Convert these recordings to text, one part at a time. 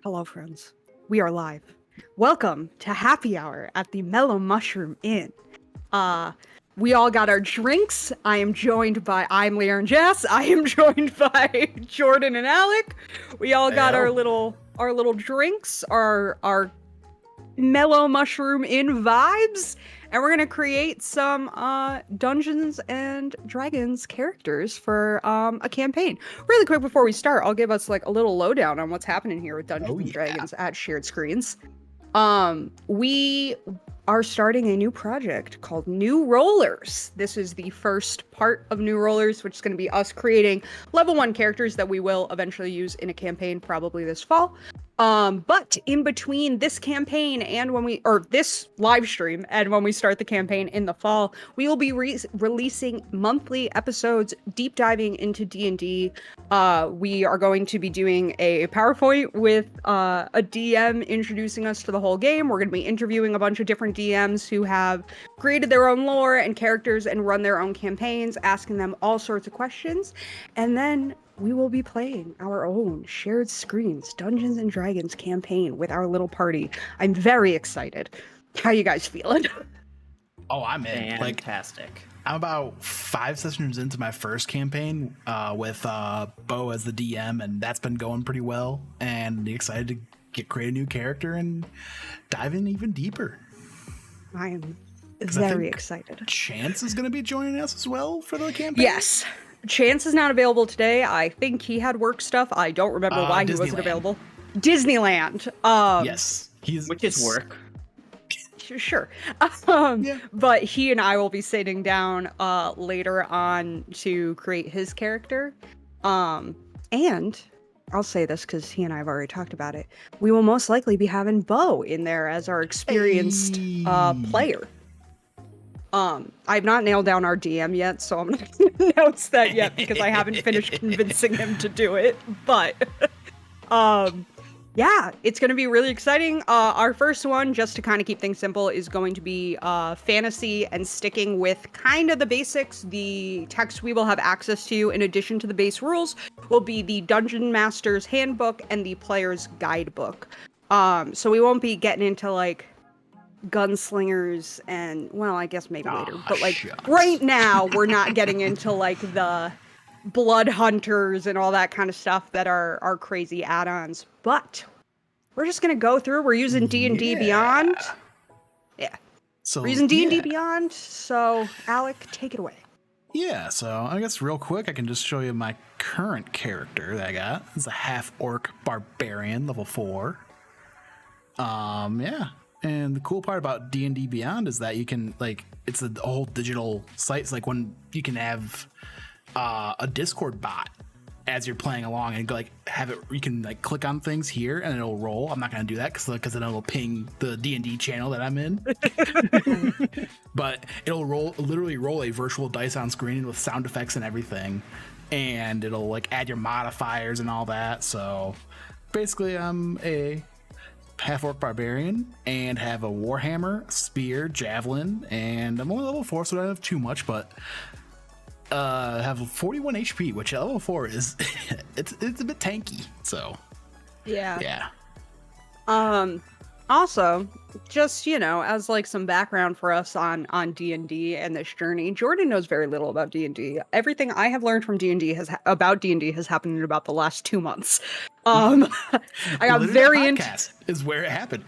Hello, friends. We are live. Welcome to Happy Hour at the Mellow Mushroom Inn. We all got our drinks. I'm LeighErin Jess. I am joined by Jordan and Alec. We all got our little drinks, our Mellow Mushroom Inn vibes, and we're gonna create some Dungeons and Dragons characters for a campaign. Really quick before we start, I'll give us like a little lowdown on what's happening here with Dungeons and Dragons at Shared Screens. We are starting a new project called New Rollers. This is the first part of New Rollers, which is going to be us creating level 1 characters that we will eventually use in a campaign probably this fall. But in between this campaign and this live stream and when we start the campaign in the fall, we will be releasing monthly episodes deep diving into D&D. We are going to be doing a PowerPoint with a DM introducing us to the whole game. We're going to be interviewing a bunch of different DMs who have created their own lore and characters and run their own campaigns, asking them all sorts of questions. And then we will be playing our own Shared Screens Dungeons and Dragons campaign with our little party. I'm very excited. How you guys feeling? Oh, I'm in. Fantastic. I'm about 5 sessions into my first campaign with Bo as the DM, and that's been going pretty well. And excited to create a new character and dive in even deeper. I am very excited. Chance is going to be joining us as well for the campaign? Yes. Chance is not available today. I think he had work stuff. I don't remember why he wasn't available. Disneyland. Yes. Which is work. Sure. But he and I will be sitting down later on to create his character. And I'll say this because he and I have already talked about it. We will most likely be having Bo in there as our experienced player. I've not nailed down our DM yet, so I'm not going to announce that yet because I haven't finished convincing him to do it. But, yeah, it's going to be really exciting. Our first one, just to kind of keep things simple, is going to be fantasy and sticking with kind of the basics. The text we will have access to, in addition to the base rules, will be the Dungeon Master's Handbook and the Player's Guidebook. So we won't be getting into, like, gunslingers and, well, I guess maybe later, but like right now we're not getting into like the blood hunters and all that kind of stuff that are crazy add-ons, but we're just gonna go through. We're using D&D Beyond. So we're using D&D Beyond, so Alec, take it away. So I guess real quick I can just show you my current character that I got. It's a half-orc barbarian, level 4. And the cool part about D&D Beyond is that you can, like, it's a whole digital site. It's like when you can have a Discord bot as you're playing along and like have it, you can like click on things here and it'll roll. I'm not going to do that because then it'll ping the D&D channel that I'm in. But it'll literally roll a virtual dice on screen with sound effects and everything. And it'll like add your modifiers and all that. So basically I'm a half-orc barbarian and have a warhammer, spear, javelin, and I'm only level 4, so I don't have too much, but have 41 HP, which at level 4 is it's a bit tanky. So yeah. Also, just, you know, as like some background for us on D&D and this journey, Jordan knows very little about D&D. Everything I have learned from D&D has happened in about the last 2 months. I got very into is where it happened.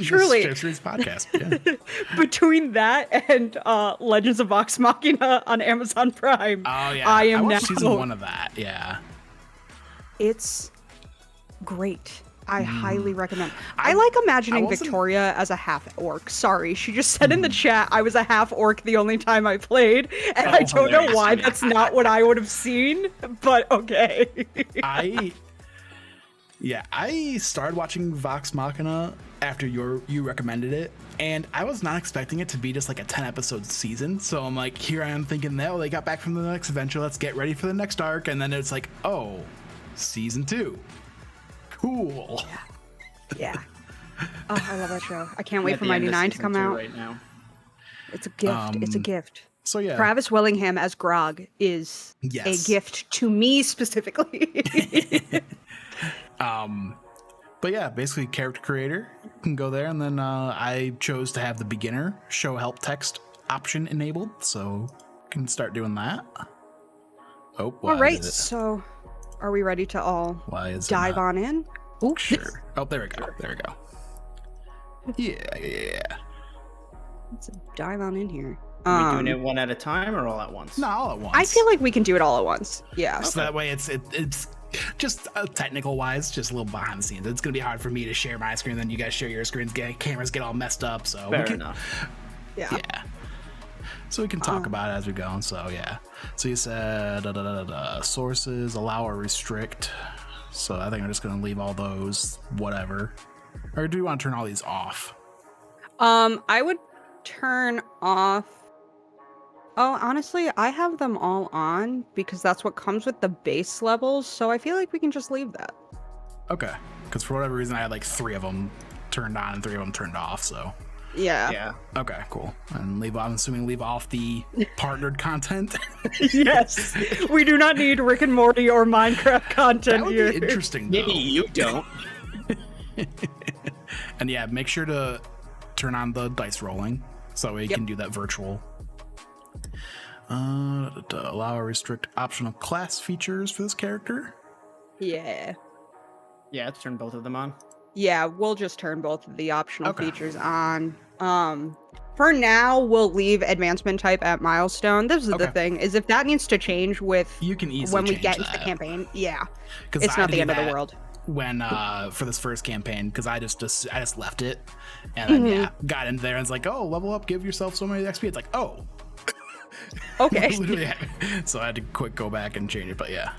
Truly, podcast. Yeah. Between that and Legends of Vox Machina on Amazon Prime. Oh yeah, I watched season 1 of that. Yeah, it's great. I highly recommend. I like imagining Victoria as a half-orc. Sorry, she just said in the chat I was a half-orc the only time I played, and I don't know why that's not what I would have seen, but okay. I started watching Vox Machina after you recommended it, and I was not expecting it to be just like a 10-episode season, so I'm like, here I am thinking that, they got back from the next adventure, let's get ready for the next arc, and then it's like, oh, season 2. Cool. Yeah. Oh, I love that show. I can't wait for 99 to come out. Right now. It's a gift. It's a gift. So yeah. Travis Willingham as Grog is a gift to me specifically. But yeah, basically character creator, you can go there, and then I chose to have the beginner show help text option enabled, so you can start doing that. Oh, All right, so are we ready to all dive on in? Ooh. Sure. Oh, there we go. There we go. Yeah. Let's dive on in here. Are we doing it one at a time or all at once? No, all at once. I feel like we can do it all at once. Yeah. So that way it's just technical wise, just a little behind the scenes. It's gonna be hard for me to share my screen, then you guys share your screens. Cameras get all messed up. So fair enough. Yeah. So we can talk about it as we go. So yeah. So you said sources, allow or restrict. So I think I'm just gonna leave all those whatever. Or do you want to turn all these off? I would turn off. Oh, honestly, I have them all on because that's what comes with the base levels. So I feel like we can just leave that. Okay. Because for whatever reason, I had like 3 of them turned on and 3 of them turned off. So yeah. Okay, cool. And I'm assuming leave off the partnered content. Yes. We do not need Rick and Morty or Minecraft content that would here. Be interesting. Though. Maybe you don't. And yeah, make sure to turn on the dice rolling so you can do that virtual. Allow or restrict optional class features for this character. Yeah. Yeah, let's turn both of them on. Yeah, we'll just turn both of the optional features on. For now, we'll leave advancement type at milestone. This is the thing, is if that needs to change with you can easily when we get that. into the campaign, it's not the end of the world. When for this first campaign, because I just left it and then got in there and it's like, oh, level up, give yourself so many XP. It's like, oh, okay. So I had to go back and change it, but yeah.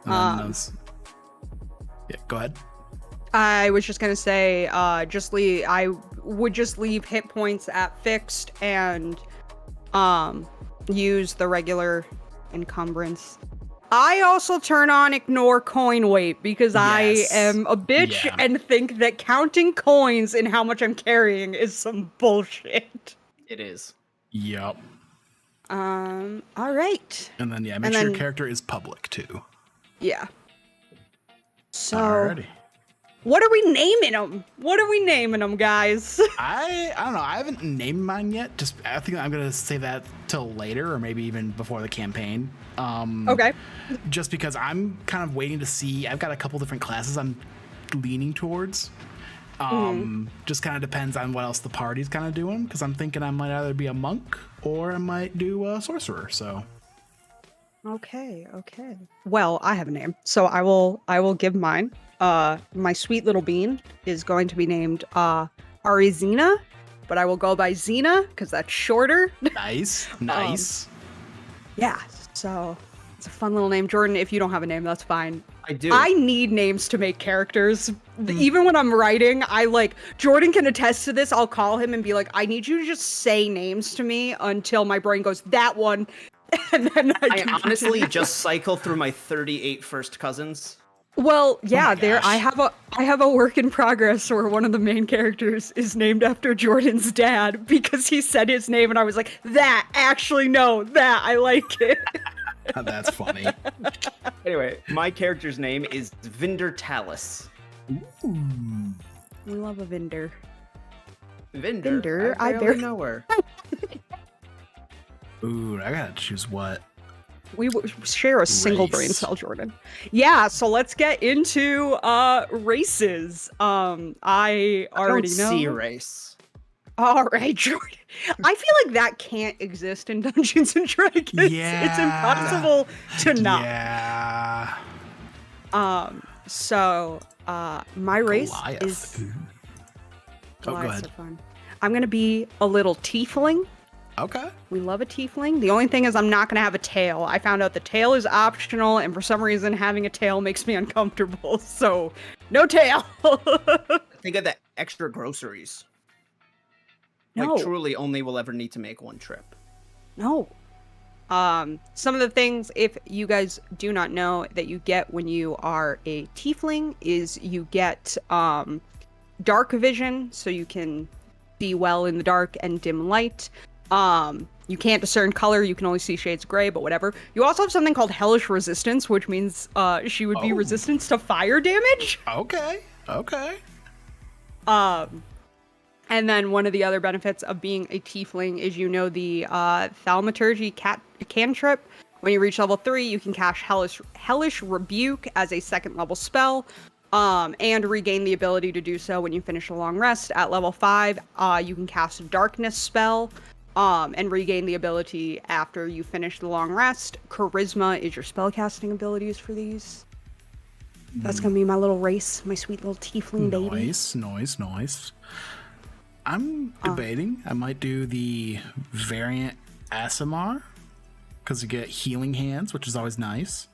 Yeah, go ahead. I was just gonna say, I would just leave hit points at fixed and use the regular encumbrance. I also turn on ignore coin weight because I am a bitch and think that counting coins and how much I'm carrying is some bullshit. It is. Yep. All right. And then make sure your character is public too. Yeah. So. Alrighty. What are we naming them, guys? I don't know. I haven't named mine yet. I think I'm gonna save that till later, or maybe even before the campaign. Okay. Just because I'm kind of waiting to see. I've got a couple different classes I'm leaning towards. Just kind of depends on what else the party's kind of doing. Because I'm thinking I might either be a monk or I might do a sorcerer. So. Okay. Well, I have a name, so I will give mine. My sweet little bean is going to be named Arizina, but I will go by Xena because that's shorter. Nice. Yeah, so it's a fun little name. Jordan, if you don't have a name, that's fine. I do. I need names to make characters. Even when I'm writing, Jordan can attest to this. I'll call him and be like, I need you to just say names to me until my brain goes, that one. And then I honestly just cycle through my 38 first cousins. Well, yeah, I have a work in progress where one of the main characters is named after Jordan's dad because he said his name and I was like, I like it. That's funny. Anyway, my character's name is Vinder Talus. Ooh. We love a Vinder. Vinder? I barely know her. Ooh, I gotta choose what. We share a single brain cell, Jordan. Yeah, so let's get into races. I already know. See a race. All right, Jordan. I feel like that can't exist in Dungeons and Dragons. Yeah. It's impossible to not. Yeah. So my race Goliath. is. Go ahead. Are fun. I'm gonna be a little tiefling. Okay. We love a tiefling. The only thing is I'm not going to have a tail. I found out the tail is optional, and for some reason having a tail makes me uncomfortable. So, no tail. Think of the extra groceries. No. Like, truly only will ever need to make one trip. No. Some of the things, if you guys do not know, that you get when you are a tiefling is you get dark vision, so you can see well in the dark and dim light. You can't discern color, you can only see shades of gray, but whatever. You also have something called hellish resistance, which means she would be resistant to fire damage. Okay. Okay. And then one of the other benefits of being a tiefling is the thaumaturgy cantrip. When you reach level 3, you can cast Hellish Rebuke as a second level spell, and regain the ability to do so when you finish a long rest. At level 5, you can cast a Darkness spell, and regain the ability after you finish the long rest. Charisma is your spellcasting abilities for these. That's gonna be my little race, my sweet little tiefling baby. Nice. I'm debating. I might do the variant Asimar, because you get healing hands, which is always nice.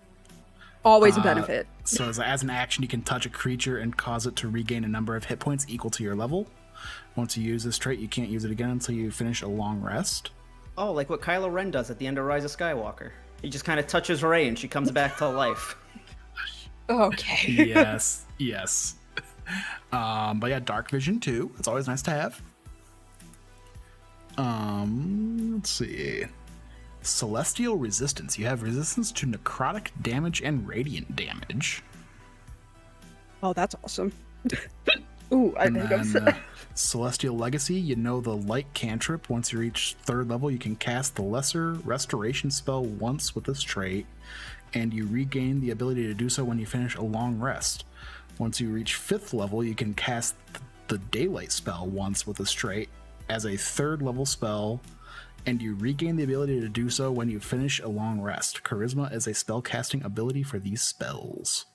Always a benefit. So as an action, you can touch a creature and cause it to regain a number of hit points equal to your level. Once you use this trait, you can't use it again until you finish a long rest. Oh, like what Kylo Ren does at the end of Rise of Skywalker. He just kind of touches Rey and she comes back to life. Okay. Yes. But yeah, Dark Vision too. It's always nice to have. Let's see. Celestial Resistance. You have resistance to necrotic damage and radiant damage. Oh, that's awesome. Ooh, I think I'm sad. Celestial Legacy. You know the light cantrip. Once you reach 3rd level, you can cast the Lesser Restoration spell once with this trait, and you regain the ability to do so when you finish a long rest. Once you reach 5th level, you can cast the Daylight spell once with this trait as a 3rd level spell, and you regain the ability to do so when you finish a long rest. Charisma is a spellcasting ability for these spells.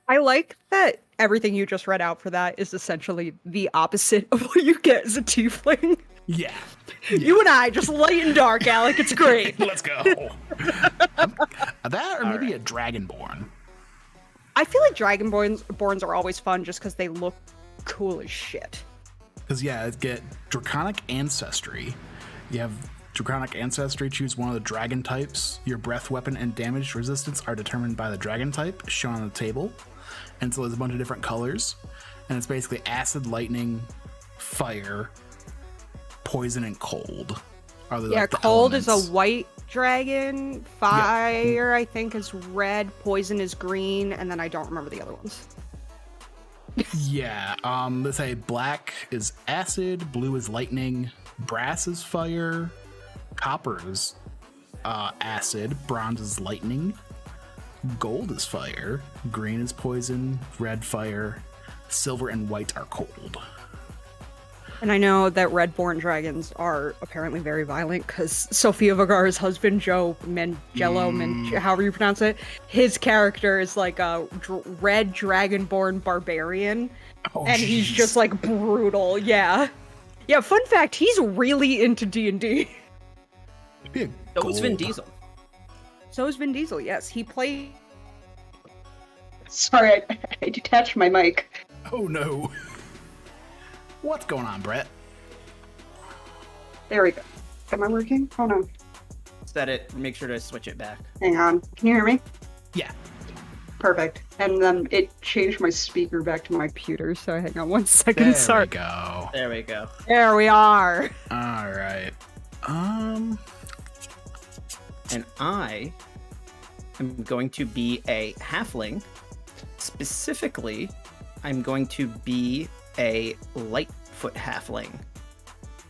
I like that everything you just read out for that is essentially the opposite of what you get as a tiefling. Yeah. You and I, just light and dark, Alec. It's great. Let's go. That or maybe a Dragonborn. I feel like Dragonborns are always fun just because they look cool as shit. Because, yeah, get Draconic Ancestry. You have Draconic Ancestry, choose one of the dragon types. Your breath, weapon, and damage resistance are determined by the dragon type, shown on the table. And so there's a bunch of different colors. And it's basically acid, lightning, fire, poison, and cold. Yeah, cold is a white dragon, fire I think is red, poison is green, and then I don't remember the other ones. Yeah, let's say black is acid, blue is lightning, brass is fire, copper is acid, bronze is lightning, gold is fire, green is poison, red fire, silver and white are cold. And I know that Redborn dragons are apparently very violent because Sofia Vergara's husband, Joe Mangello, however you pronounce it, his character is like a red dragonborn barbarian. Oh, and he's just like brutal. Yeah. Yeah, fun fact, he's really into D&D. So is Vin Diesel. So is Vin Diesel, yes. He played... Sorry, I detached my mic. Oh no. What's going on, Brett? There we go. Am I working? Hold on. Set it, make sure to switch it back. Hang on. Can you hear me? Yeah. Perfect. And then it changed my speaker back to my computer, so hang on one second. There Sorry. we go. There we go. There we are. All right. And I am going to be a halfling. Specifically, I'm going to be a Lightfoot halfling,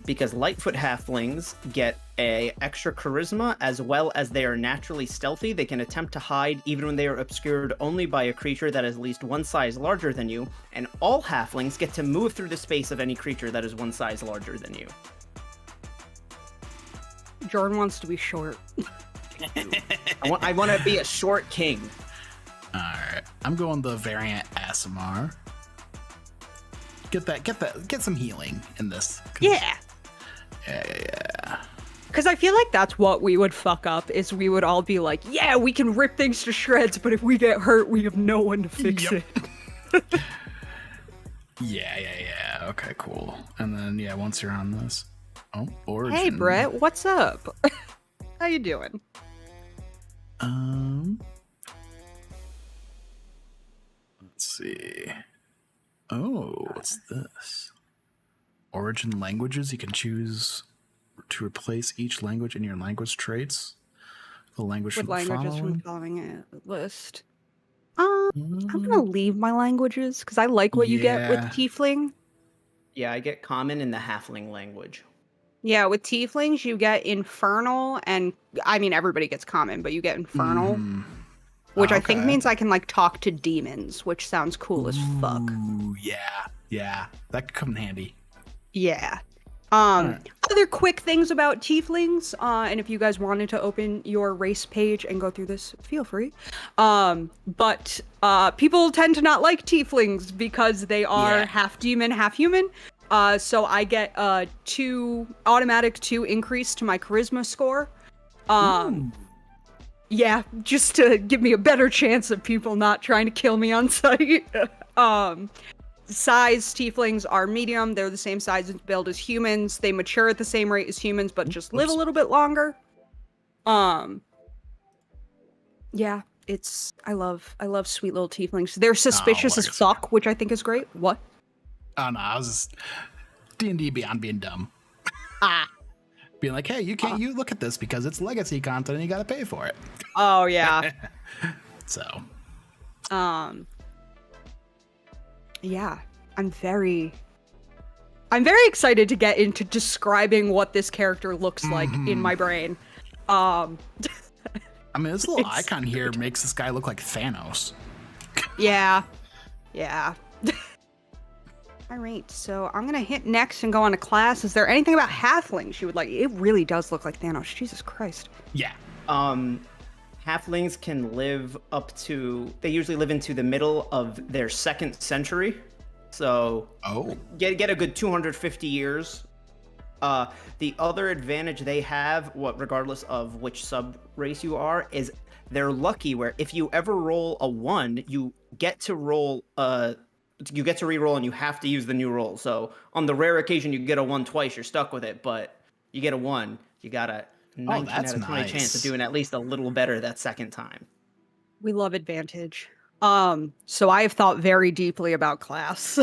because Lightfoot halflings get a extra charisma, as well as they are naturally stealthy. They can attempt to hide even when they are obscured only by a creature that is at least one size larger than you, and all halflings get to move through the space of any creature that is one size larger than you. Jordan wants to be short. I want to be a short king. All right. I'm going the variant Asimar. Get some healing in this. Yeah. Yeah. Because I feel like that's what we would fuck up, is we would all be like, yeah, we can rip things to shreds, but if we get hurt, we have no one to fix it. Yeah. Okay, cool. And then, yeah, once you're on this. Oh, Origin. Hey, Brett, what's up? How you doing? Let's see. Oh, what's this? Origin languages. You can choose to replace each language in your language traits. The language With from the languages following. from following a list. I'm gonna leave my languages because I like what you get with Yeah. tiefling. Yeah, I get common in the halfling language. Yeah, with tieflings you get infernal, and I mean everybody gets common, but you get infernal, Mhm. which I think Okay. means I can like talk to demons, which sounds cool as fuck. Ooh, yeah. That could come in handy. Yeah. Alright. Other quick things about tieflings, and if you guys wanted to open your race page and go through this, feel free. But people tend to not like tieflings because they are Yeah. half demon, half human. So I get automatic 2 increase to my charisma score. Ooh. Yeah, just to give me a better chance of people not trying to kill me on sight. Size tieflings are medium. They're the same size and build as humans. They mature at the same rate as humans, but just live a little bit longer. Yeah, I love sweet little tieflings. They're suspicious as wonderful. fuck, which I think is great. What? Oh no, I was just D&D Beyond being dumb. Ah. Being like, hey, you can't you look at this because it's legacy content and you gotta pay for it. Oh yeah. So Yeah, I'm very excited to get into describing what this character looks like in my brain. I mean, this little icon here makes this guy look like Thanos. Yeah. All right, so I'm gonna hit next and go on to class. Is there anything about halflings you would like? It really does look like Thanos. Jesus Christ. Yeah. Halflings can live they usually live into the middle of their 2nd century. So get a good 250 years. The other advantage they have, regardless of which sub race you are, is they're lucky where if you ever roll a 1, you get to re-roll and you have to use the new roll. So on the rare occasion you get a 1 twice, you're stuck with it, but you get a 1, you got a 19 out of 20 chance of doing at least a little better that 2nd time. We love advantage. So I have thought very deeply about class.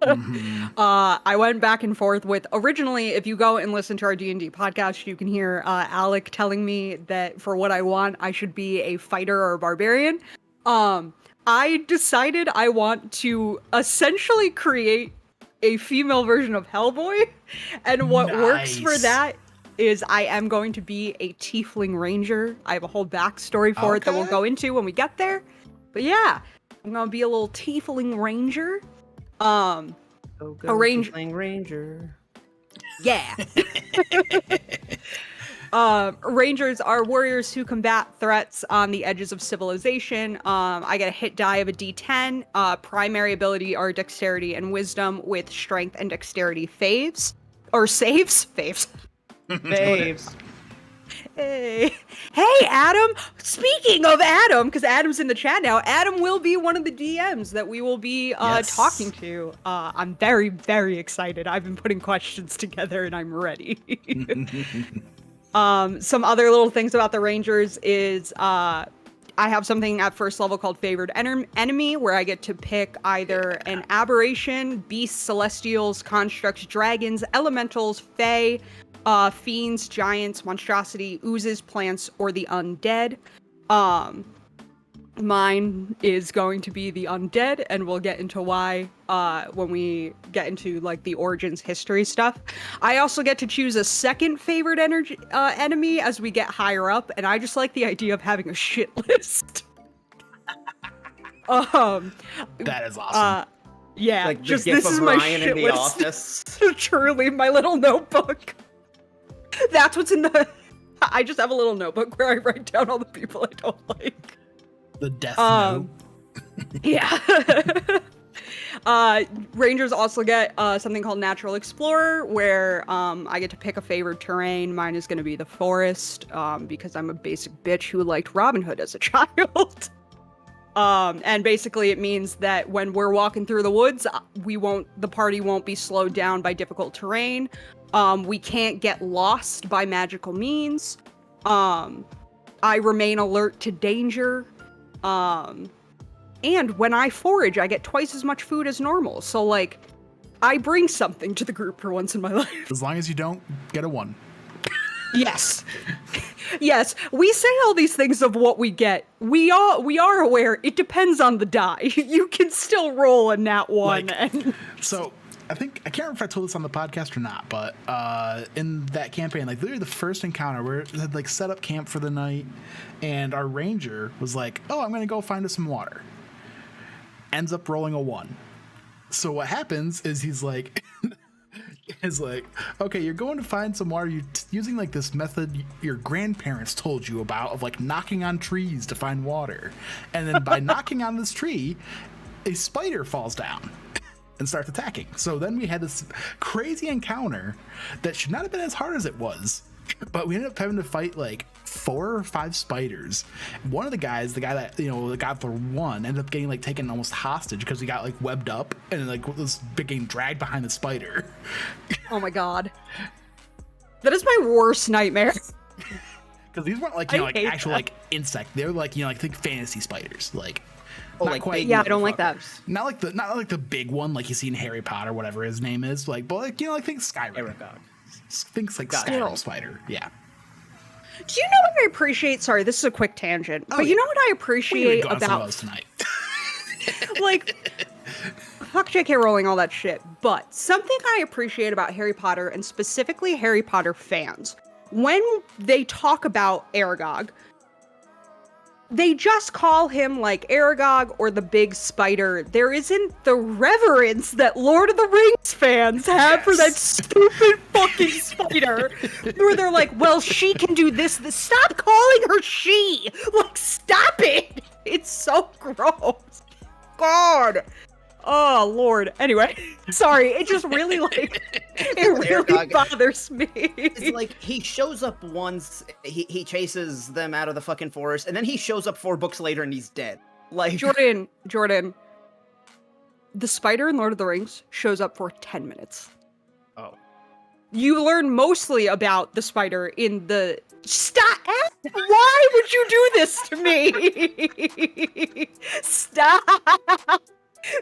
I went back and forth with, originally, if you go and listen to our D&D podcast, you can hear Alec telling me that for what I want, I should be a fighter or a barbarian. I decided I want to essentially create a female version of Hellboy, and what works for that is I am going to be a tiefling ranger. I have a whole backstory for it that we'll go into when we get there. But yeah, I'm gonna be a little tiefling ranger. A tiefling ranger. Yeah. Rangers are warriors who combat threats on the edges of civilization. I get a hit die of a D10. Primary ability are dexterity and wisdom with strength and dexterity saves. Faves. Hey, Adam. Speaking of Adam, because Adam's in the chat now, Adam will be one of the DMs that we will be talking to. I'm very, very excited. I've been putting questions together and I'm ready. Some other little things about the Rangers is I have something at first level called Favored Enemy, where I get to pick either an aberration, beasts, celestials, constructs, dragons, elementals, fae, fiends, giants, monstrosity, oozes, plants, or the undead. Mine is going to be the undead, and we'll get into why when we get into like the origins history stuff. I also get to choose a second favorite enemy as we get higher up, and I just like the idea of having a shit list. That is awesome. Yeah, like just this is my Ryan shit in the list. office. Truly, my little notebook. That's what's in the. I just have a little notebook where I write down all the people I don't like. The death note. Yeah. Rangers also get something called Natural Explorer, where I get to pick a favored terrain. Mine is going to be the forest, because I'm a basic bitch who liked Robin Hood as a child. And basically it means that when we're walking through the woods, the party won't be slowed down by difficult terrain. We can't get lost by magical means. I remain alert to danger. And when I forage, I get twice as much food as normal. So, like, I bring something to the group for once in my life. As long as you don't get a 1. Yes. Yes, we say all these things of what we get. We are aware it depends on the die. You can still roll a nat 1. So I can't remember if I told this on the podcast or not, but in that campaign, like literally the first encounter where it had like set up camp for the night, and our ranger was like, "Oh, I'm gonna go find us some water." Ends up rolling a 1. So what happens is he's like. Is like, okay, you're going to find some water. You're using like this method your grandparents told you about of like knocking on trees to find water. And then by knocking on this tree, a spider falls down and starts attacking. So then we had this crazy encounter that should not have been as hard as it was. But we ended up having to fight like 4 or 5 spiders. One of the guys, the guy that got the 1, ended up getting like taken almost hostage because he got like webbed up and like was getting dragged behind the spider. Oh my god, that is my worst nightmare. Because these weren't like like actual like insect. They're like like think fantasy spiders like. Oh, not like quite. Yeah, I don't like that. Not like the big one like you see in Harry Potter, whatever his name is. Like, but like like think Skyrim. Things like Skyrim spider. Yeah. Do you know what I appreciate? Sorry, this is a quick tangent. But you know what I appreciate about tonight? like fuck JK Rowling, all that shit. But something I appreciate about Harry Potter, and specifically Harry Potter fans, when they talk about Aragog, they just call him like Aragog or the big spider. There isn't the reverence that Lord of the Rings fans have for that stupid fucking spider. Where they're like, well, she can do this. Stop calling her she. Like, stop it. It's so gross. God. Oh, Lord. Anyway, sorry. It just really, like, it really bothers me. It's like, he shows up once, he chases them out of the fucking forest, and then he shows up 4 books later and he's dead. Like, Jordan, the spider in Lord of the Rings shows up for 10 minutes. Oh. You learn mostly about the spider in the... Stop! Why would you do this to me? Stop!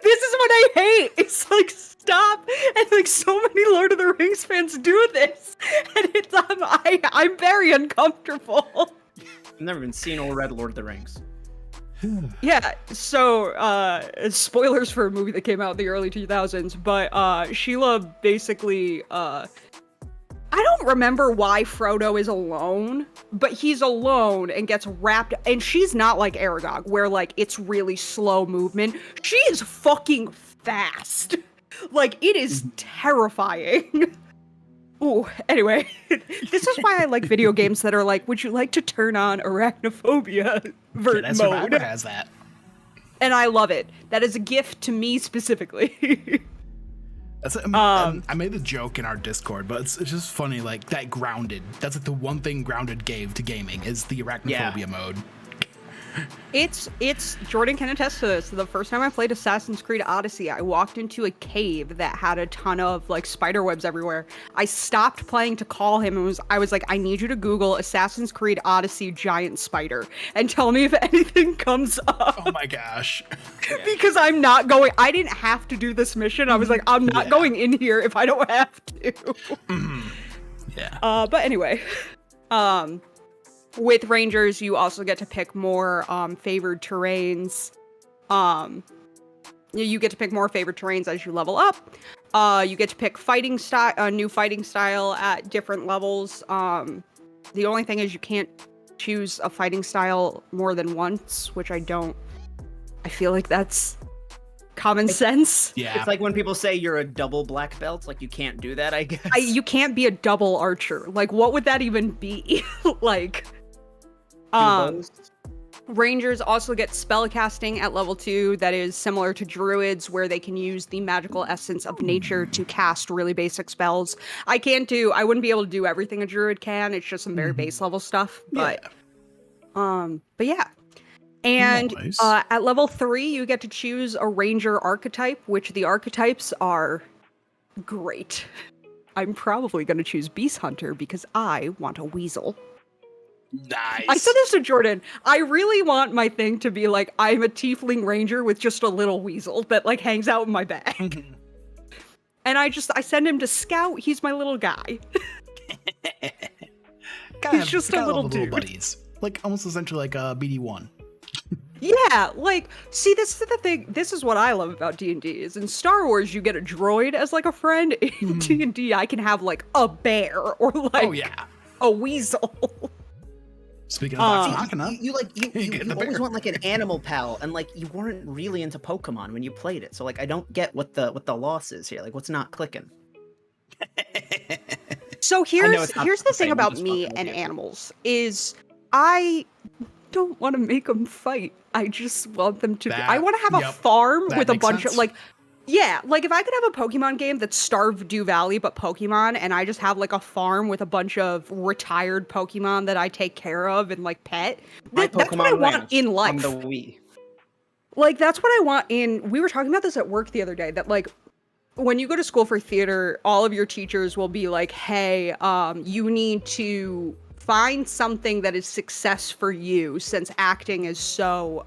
This is what I hate. It's like, stop. And like so many Lord of the Rings fans do this. And it's I'm very uncomfortable. I've never even seen or read Lord of the Rings. Yeah, so spoilers for a movie that came out in the early 2000s, but Sheila basically I don't remember why Frodo is alone, but he's alone and gets wrapped, and she's not like Aragog, where like it's really slow movement. She is fucking fast. Like, it is terrifying. Ooh, anyway, this is why I like video games that are like, would you like to turn on arachnophobia mode? Survivor has that. And I love it. That is a gift to me specifically. I made the joke in our Discord, but it's just funny, like, that grounded. That's like the one thing grounded gave to gaming is the arachnophobia mode. It's Jordan can attest to this. The first time I played Assassin's Creed Odyssey, I walked into a cave that had a ton of like spider webs everywhere. I stopped playing to call him and I was like, I need you to Google Assassin's Creed Odyssey giant spider and tell me if anything comes up. Oh my gosh. Because I'm not going. I didn't have to do this mission. I was like, I'm not going in here if I don't have to. Yeah. But anyway, with Rangers, you also get to pick more favored terrains. You get to pick more favored terrains as you level up. You get to pick fighting style, a new fighting style at different levels. The only thing is you can't choose a fighting style more than once, which I feel like that's common sense. Yeah. It's like when people say you're a double black belt, like you can't do that, I guess. You can't be a double archer. Like, what would that even be? Like, Rangers also get spellcasting at level 2 that is similar to Druids, where they can use the magical essence of nature to cast really basic spells. I wouldn't be able to do everything a Druid can. It's just some very base level stuff. But yeah. And nice. At level 3, you get to choose a Ranger archetype, which the archetypes are great. I'm probably going to choose Beast Hunter because I want a weasel. Nice. I said this to Jordan. I really want my thing to be like, I'm a tiefling ranger with just a little weasel that like hangs out in my bag. And I send him to scout. He's my little guy. just a little dude. buddies, like almost essentially like a BD1. Yeah, like, see, this is the thing. This is what I love about D&D is in Star Wars you get a droid as like a friend. In D&D I can have like a bear or like a weasel. Speaking of Vox Machina, you always want like an animal pal, and like you weren't really into Pokemon when you played it. So like I don't get what the loss is here. Like what's not clicking? So here's the thing about me and animals is I don't want to make them fight. I just want them to. I want to have a farm with a bunch of like. Yeah, like if I could have a Pokemon game that's Stardew Valley but Pokemon, and I just have like a farm with a bunch of retired Pokemon that I take care of and like pet. That's what I want in life. On the Wii. Like that's what I want in. We were talking about this at work the other day. That like when you go to school for theater, all of your teachers will be like, "Hey, you need to find something that is success for you, since acting is so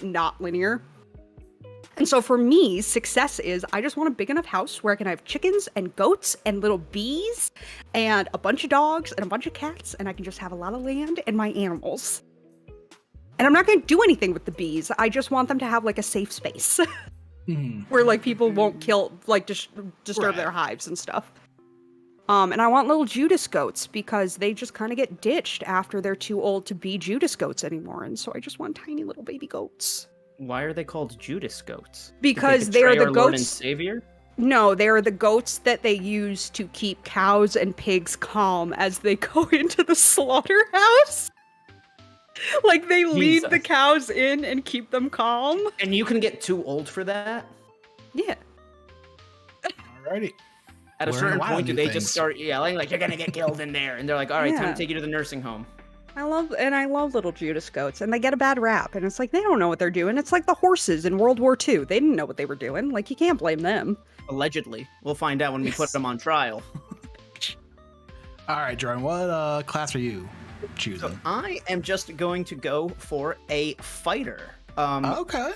not linear." And so for me, success is I just want a big enough house where I can have chickens and goats and little bees and a bunch of dogs and a bunch of cats, and I can just have a lot of land and my animals. And I'm not going to do anything with the bees. I just want them to have like a safe space where like people won't kill, like disturb their hives and stuff. And I want little Judas goats because they just kind of get ditched after they're too old to be Judas goats anymore. And so I just want tiny little baby goats. Why are they called Judas goats? Because they are the goats. Lord and Savior? No, they are the goats that they use to keep cows and pigs calm as they go into the slaughterhouse. Like they lead the cows in and keep them calm. And you can get too old for that? Yeah. Alrighty. At a certain point, do they just start yelling like, "You're gonna get killed in there"? And they're like, "All right, time to take you to the nursing home." I love little Judas goats, and they get a bad rap, and it's like they don't know what they're doing. It's like the horses in World War II. They didn't know what they were doing. Like you can't blame them. Allegedly, we'll find out when we put them on trial. All right, Jordan, what class are you choosing? So I am just going to go for a fighter. Okay.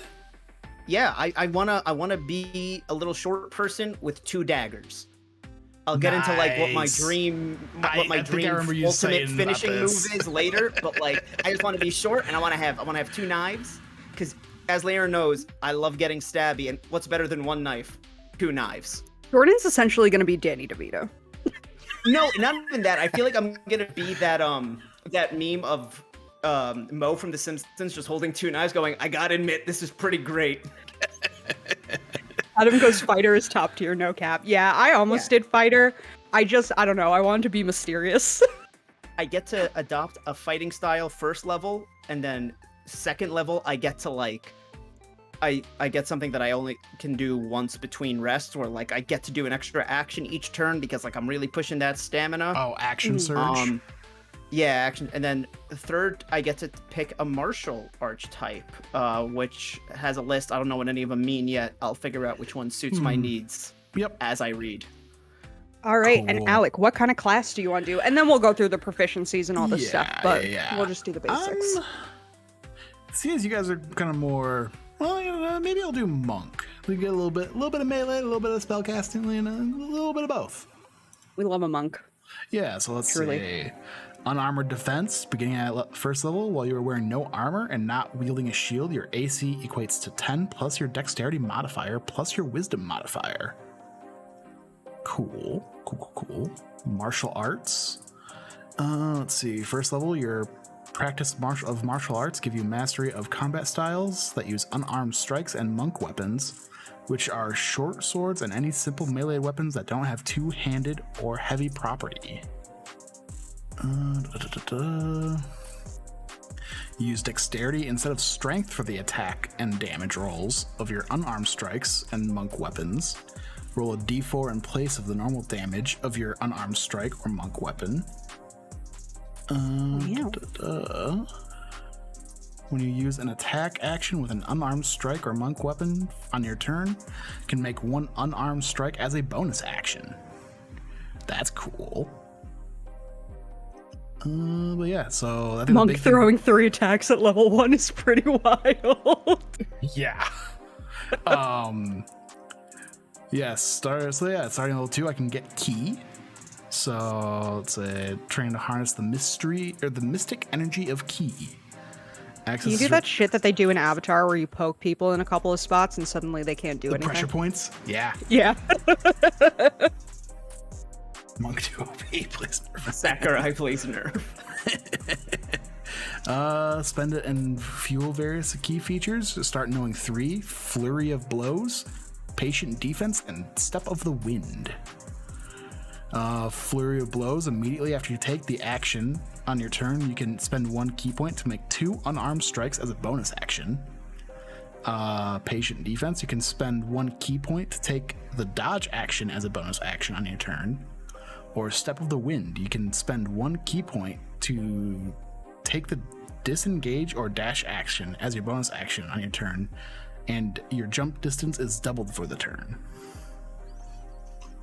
Yeah, I wanna be a little short person with 2 daggers. I'll get into like what my dream ultimate finishing move is later, but like I just want to be short and I want to have 2 knives because as LeighErin knows, I love getting stabby, and what's better than 1 knife? 2 knives. Jordan's essentially going to be Danny DeVito. No, not even that. I feel like I'm gonna be that meme of Mo from The Simpsons just holding 2 knives, going, "I gotta admit, this is pretty great." Adam goes fighter is top tier, no cap. Yeah, I almost did fighter. I don't know. I wanted to be mysterious. I get to adopt a fighting style first level, and then second level, I get to like, I get something that I only can do once between rests, or like I get to do an extra action each turn because like I'm really pushing that stamina. Oh, action surge. Yeah, action. And then third, I get to pick a martial archetype, which has a list. I don't know what any of them mean yet. I'll figure out which one suits my needs as I read. All right, cool. And Alec, what kind of class do you want to do? And then we'll go through the proficiencies and all this stuff, but we'll just do the basics. Seeing as you guys are kind of more, well, you know, maybe I'll do monk. We get a little bit of melee, a little bit of spellcasting, and a little bit of both. We love a monk. Yeah, so let's see. Unarmored defense, beginning at first level, while you are wearing no armor and not wielding a shield, your AC equates to 10 plus your dexterity modifier plus your wisdom modifier. Cool. Martial arts. Let's see. First level, your practice of martial arts give you mastery of combat styles that use unarmed strikes and monk weapons, which are short swords and any simple melee weapons that don't have two-handed or heavy property. Use dexterity instead of strength for the attack and damage rolls of your unarmed strikes and monk weapons. Roll a d4 in place of the normal damage of your unarmed strike or monk weapon. When you use an attack action with an unarmed strike or monk weapon on your turn, you can make one unarmed strike as a bonus action. That's cool. But yeah, so I think monk throwing 3 attacks at level 1 is pretty wild. Yeah. Yes. Starting level 2, I can get key. So let's say train to harness the mystery or the mystic energy of ki. Can you do that shit that they do in Avatar where you poke people in a couple of spots and suddenly they can't do anything? Pressure points? Yeah. Yeah. Monk 2 OP, please. Sakurai, please nerf. Spend it and fuel various key features. Start knowing 3: Flurry of Blows, Patient Defense, and Step of the Wind. Flurry of Blows, immediately after you take the action on your turn, you can spend 1 key point to make 2 unarmed strikes as a bonus action. Patient Defense, you can spend 1 key point to take the dodge action as a bonus action on your turn. Or Step of the Wind, you can spend 1 key point to take the disengage or dash action as your bonus action on your turn, and your jump distance is doubled for the turn.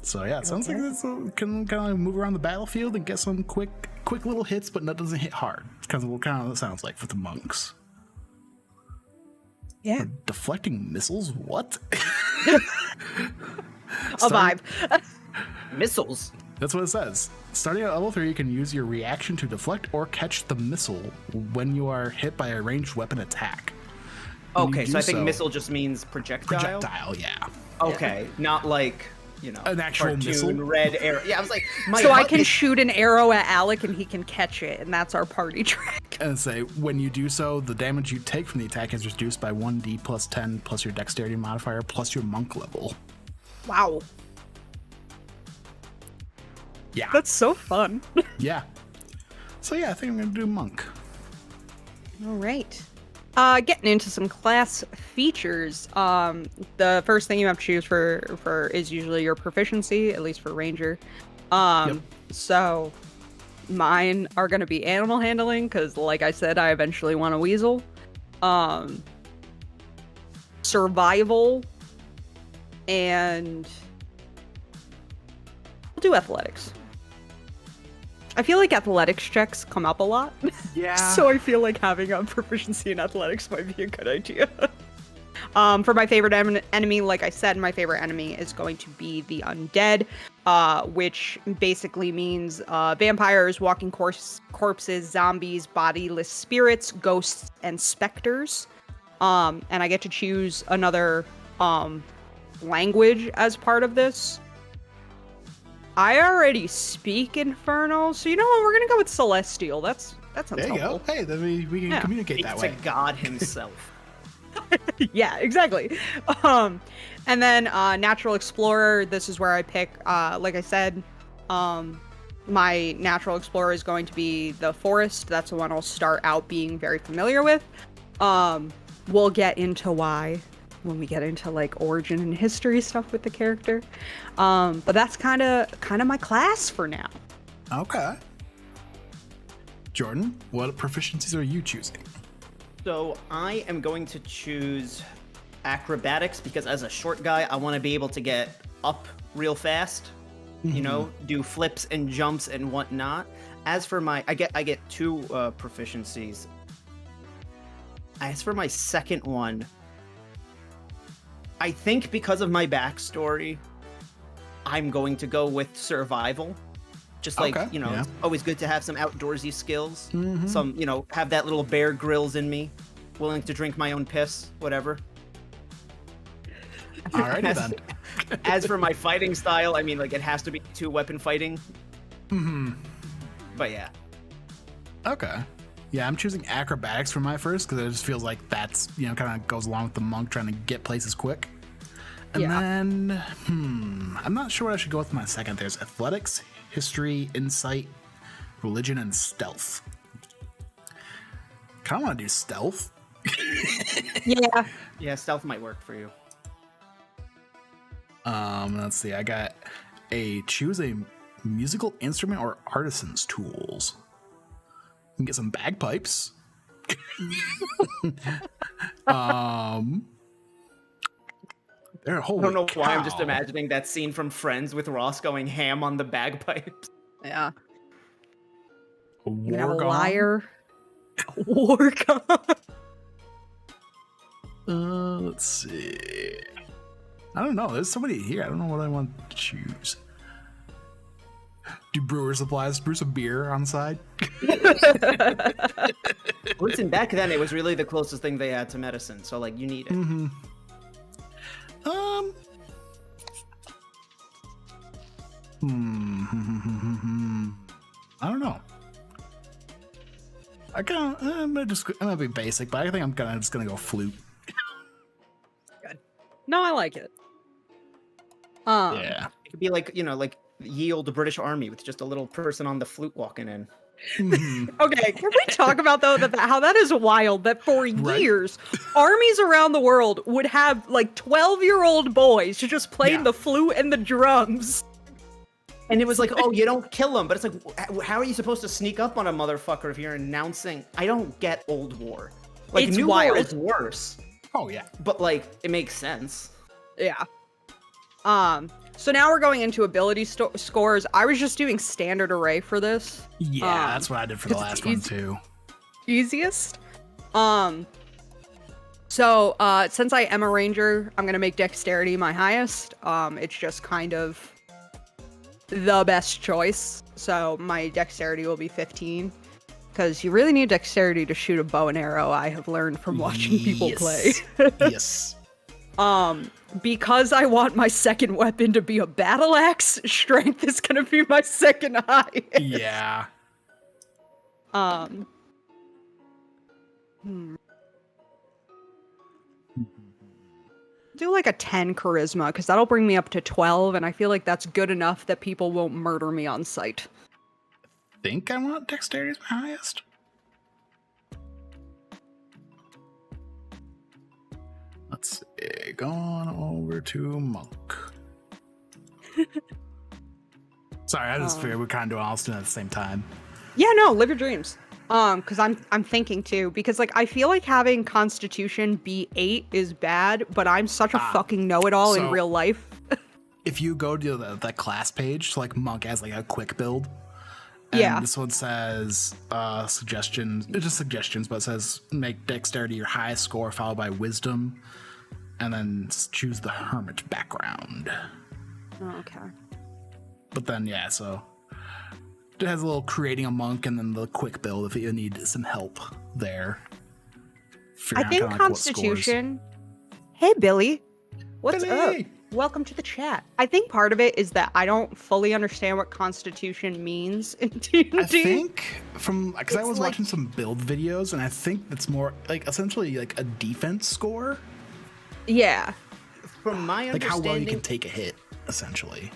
So yeah, it sounds like this can kind of move around the battlefield and get some quick little hits, but that doesn't hit hard. It's kind of what it sounds like for the monks. Yeah. Deflecting missiles? What? A vibe. Missiles. That's what it says. Starting at level 3, you can use your reaction to deflect or catch the missile when you are hit by a ranged weapon attack. Okay, so I think missile just means projectile? Projectile, yeah. Okay, not like, an actual cartoon missile. red arrow. Yeah, I was like, So I can shoot an arrow at Alec and he can catch it, and that's our party trick. And say, when you do so, the damage you take from the attack is reduced by 1d plus 10 plus your dexterity modifier plus your monk level. Wow. Yeah. That's so fun. Yeah. So yeah, I think I'm going to do monk. All right. Getting into some class features. The first thing you have to choose for is usually your proficiency, at least for ranger. So mine are going to be animal handling because, like I said, I eventually want a weasel. Survival, and I'll do athletics. I feel like athletics checks come up a lot. Yeah. So I feel like having a proficiency in athletics might be a good idea. For my favorite enemy, like I said, my favorite enemy is going to be the undead, which basically means vampires, walking corpses, zombies, bodiless spirits, ghosts, and specters. And I get to choose another language as part of this. I already speak Infernal, so you know what? We're gonna go with Celestial. That sounds There you helpful. go. Hey, then we can communicate that way. It's a god himself. Yeah, exactly. And then Natural Explorer. This is where I pick. Like I said, my Natural Explorer is going to be the forest. That's the one I'll start out being very familiar with. We'll get into why when we get into like origin and history stuff with the character. But that's kind of my class for now. Okay. Jordan, what proficiencies are you choosing? So I am going to choose acrobatics because as a short guy, I want to be able to get up real fast. Do flips and jumps and whatnot. As for my, I get 2 proficiencies. As for my second one, I think because of my backstory, I'm going to go with survival. Just like, It's always good to have some outdoorsy skills. Some, have that little Bear Grylls in me, willing to drink my own piss, whatever. Alrighty then. As for my fighting style, I mean, like, it has to be 2-weapon fighting. But yeah. Okay. Yeah, I'm choosing acrobatics for my first because it just feels like that's, kind of goes along with the monk trying to get places quick. And then, I'm not sure what I should go with my second. There's athletics, history, insight, religion, and stealth. Kind of want to do stealth. Yeah. Yeah, stealth might work for you. Let's see. I got choose a musical instrument or artisan's tools. You can get some bagpipes. I don't know why I'm just imagining that scene from Friends with Ross going ham on the bagpipes. Yeah. A You have a war gong? liar. A war gong. Let's see. I don't know. There's somebody here. I don't know what I want to choose. Do brewer supplies brew some beer on the side? Listen, back then it was really the closest thing they had to medicine, so like you need it. Mm-hmm. I don't know. I'm gonna be basic, but I think I'm just gonna go flute. Good. No, I like it. Yeah. It could be like, like ye olde British Army with just a little person on the flute walking in. Okay, can we talk about though how that is wild that for years armies around the world would have like 12-year-old boys just playing the flute and the drums. And it was like, oh, you don't kill him, but it's like, how are you supposed to sneak up on a motherfucker if you're announcing? I don't get Old War. Like It's New wild. War is worse. Oh yeah. But like it makes sense. Yeah. So now we're going into ability scores. I was just doing standard array for this. Yeah, that's what I did for the last one too. Easiest. So since I am a ranger, I'm gonna make dexterity my highest. It's just kind of the best choice. So my dexterity will be 15. Because you really need dexterity to shoot a bow and arrow, I have learned from watching people play. Yes. Because I want my second weapon to be a battle axe, strength is gonna be my second highest. Yeah. Do like a 10 charisma, because that'll bring me up to 12, and I feel like that's good enough that people won't murder me on sight. Think I want dexterity as my highest. Let's see. Going over to monk. Sorry, I just figured we kind of doing all doing at the same time. Yeah, no, live your dreams. Because I'm thinking too, because like I feel like having Constitution be 8 is bad, but I'm such a fucking know-it-all in real life. If you go to the class page, so like monk has like a quick build. And this one says suggestions. It's just suggestions, but it says make dexterity your highest score, followed by wisdom, and then choose the hermit background. Oh, okay. But then so it has a little creating a monk, and then the quick build if you need some help there. I think Constitution. Hey Billy, what's up? Welcome to the chat. I think part of it is that I don't fully understand what Constitution means in D&D. I think because I was watching some build videos, and I think it's more like essentially like a defense score. Yeah. From my understanding, like how well you can take a hit, essentially.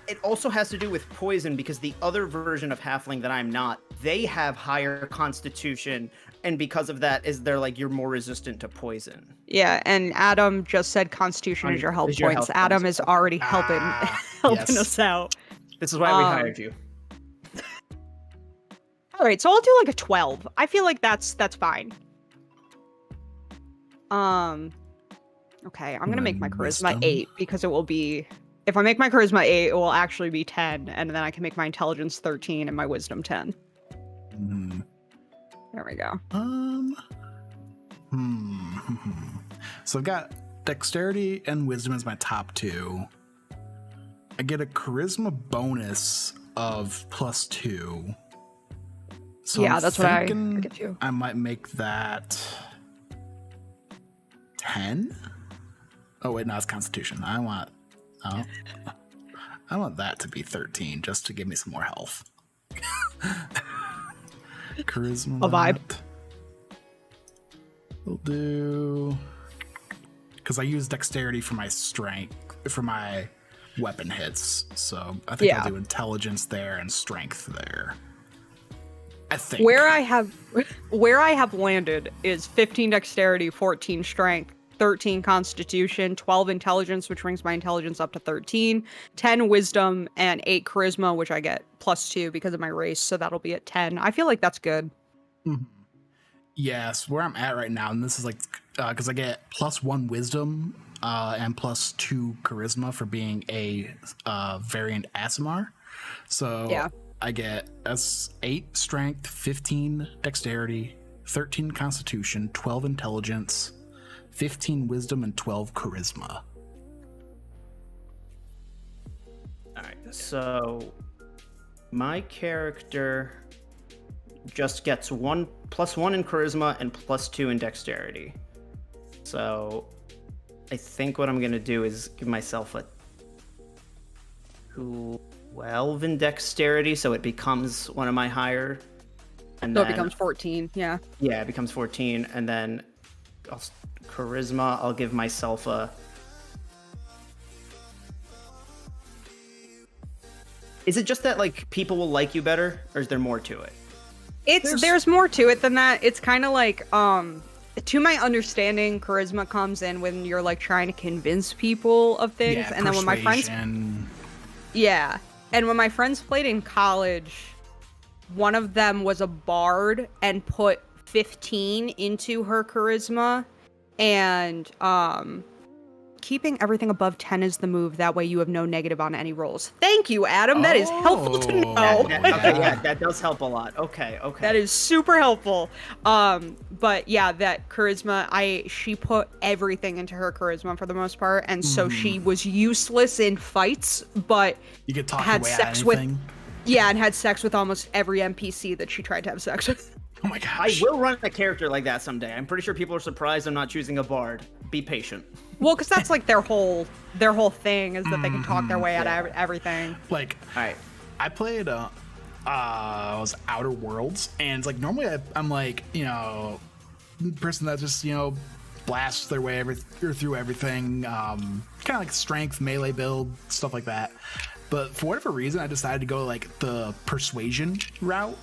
It also has to do with poison, because the other version of Halfling that I'm not, they have higher Constitution, and because of that, they're like you're more resistant to poison. Yeah, and Adam just said Constitution is your help points. Adam is already helping us out. This is why we hired you. All right, so I'll do like a 12. I feel like that's fine. Okay, I'm gonna make my charisma 8 because it will be. If I make my charisma 8, it will actually be 10, and then I can make my intelligence 13 and my wisdom 10. There we go. So I've got dexterity and wisdom as my top 2. I get a charisma bonus of +2. So yeah, I'm that's what I get too. I might make that 10. Oh wait, no, it's Constitution. I want that to be 13 just to give me some more health. Charisma. A vibe. We'll do, because I use dexterity for my strength, for my weapon hits. So I think I'll do intelligence there and strength there. I think. Where I have landed is 15 dexterity, 14 strength, 13 constitution, 12 intelligence, which brings my intelligence up to 13, 10 wisdom, and 8 charisma, which I get +2 because of my race, so that'll be at 10. I feel like that's good. Mm-hmm. Yes, where I'm at right now, and this is like because I get +1 wisdom and +2 charisma for being a variant Aasimar. So I get 8 strength, 15 dexterity, 13 constitution, 12 intelligence, 15 wisdom, and 12 charisma. All right, so my character just gets +1 in charisma and +2 in dexterity. So I think what I'm gonna do is give myself a 12 in dexterity, so it becomes one of my higher. And So then, it becomes 14, yeah. Yeah, it becomes 14, and then charisma, I'll give myself a... Is it just that, like, people will like you better, or is there more to it? There's more to it than that. It's kind of like, to my understanding, charisma comes in when you're like trying to convince people of things, Yeah, and then when my friends, yeah, and when my friends played in college, one of them was a bard and put 15 into her charisma, and keeping everything above 10 is the move. That way you have no negative on any rolls. Thank you, Adam. That is helpful to know. Yeah, that does help a lot. Okay. That is super helpful. But yeah, that charisma, she put everything into her charisma for the most part, and so she was useless in fights, but you could talk had your way sex out of with anything. Yeah, and had sex with almost every NPC that she tried to have sex with. Oh my gosh. I will run a character like that someday. I'm pretty sure people are surprised I'm not choosing a bard. Be patient. Well, because that's like their whole thing is that they can talk their way out of everything. Like, All right. I played was Outer Worlds, and it's like normally I'm like, person that just blasts their way through everything, kind of like strength, melee build, stuff like that. But for whatever reason, I decided to go like the persuasion route,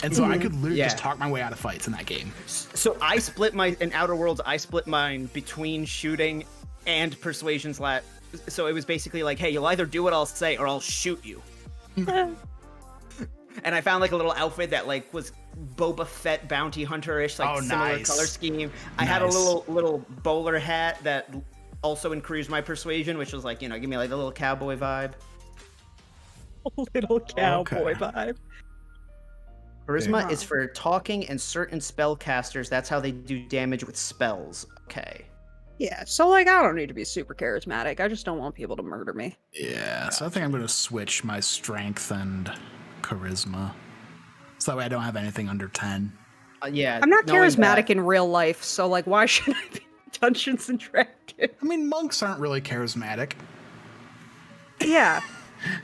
and so I could literally just talk my way out of fights in that game. So in Outer Worlds, I split mine between shooting and persuasion slat. So it was basically like, hey, you'll either do what I'll say or I'll shoot you. And I found like a little outfit that like was Boba Fett bounty hunter-ish, like similar nice. color scheme. I had a little bowler hat that also increased my persuasion, which was like, give me like a little cowboy vibe. Little cowboy vibe. Charisma is for talking and certain spellcasters. That's how they do damage with spells. Okay. Yeah, so like I don't need to be super charismatic. I just don't want people to murder me. Yeah, so I think I'm going to switch my strength and charisma. So that way I don't have anything under 10. Yeah. I'm not charismatic in real life, so like why should I be in Dungeons and Dragons? I mean, monks aren't really charismatic. Yeah.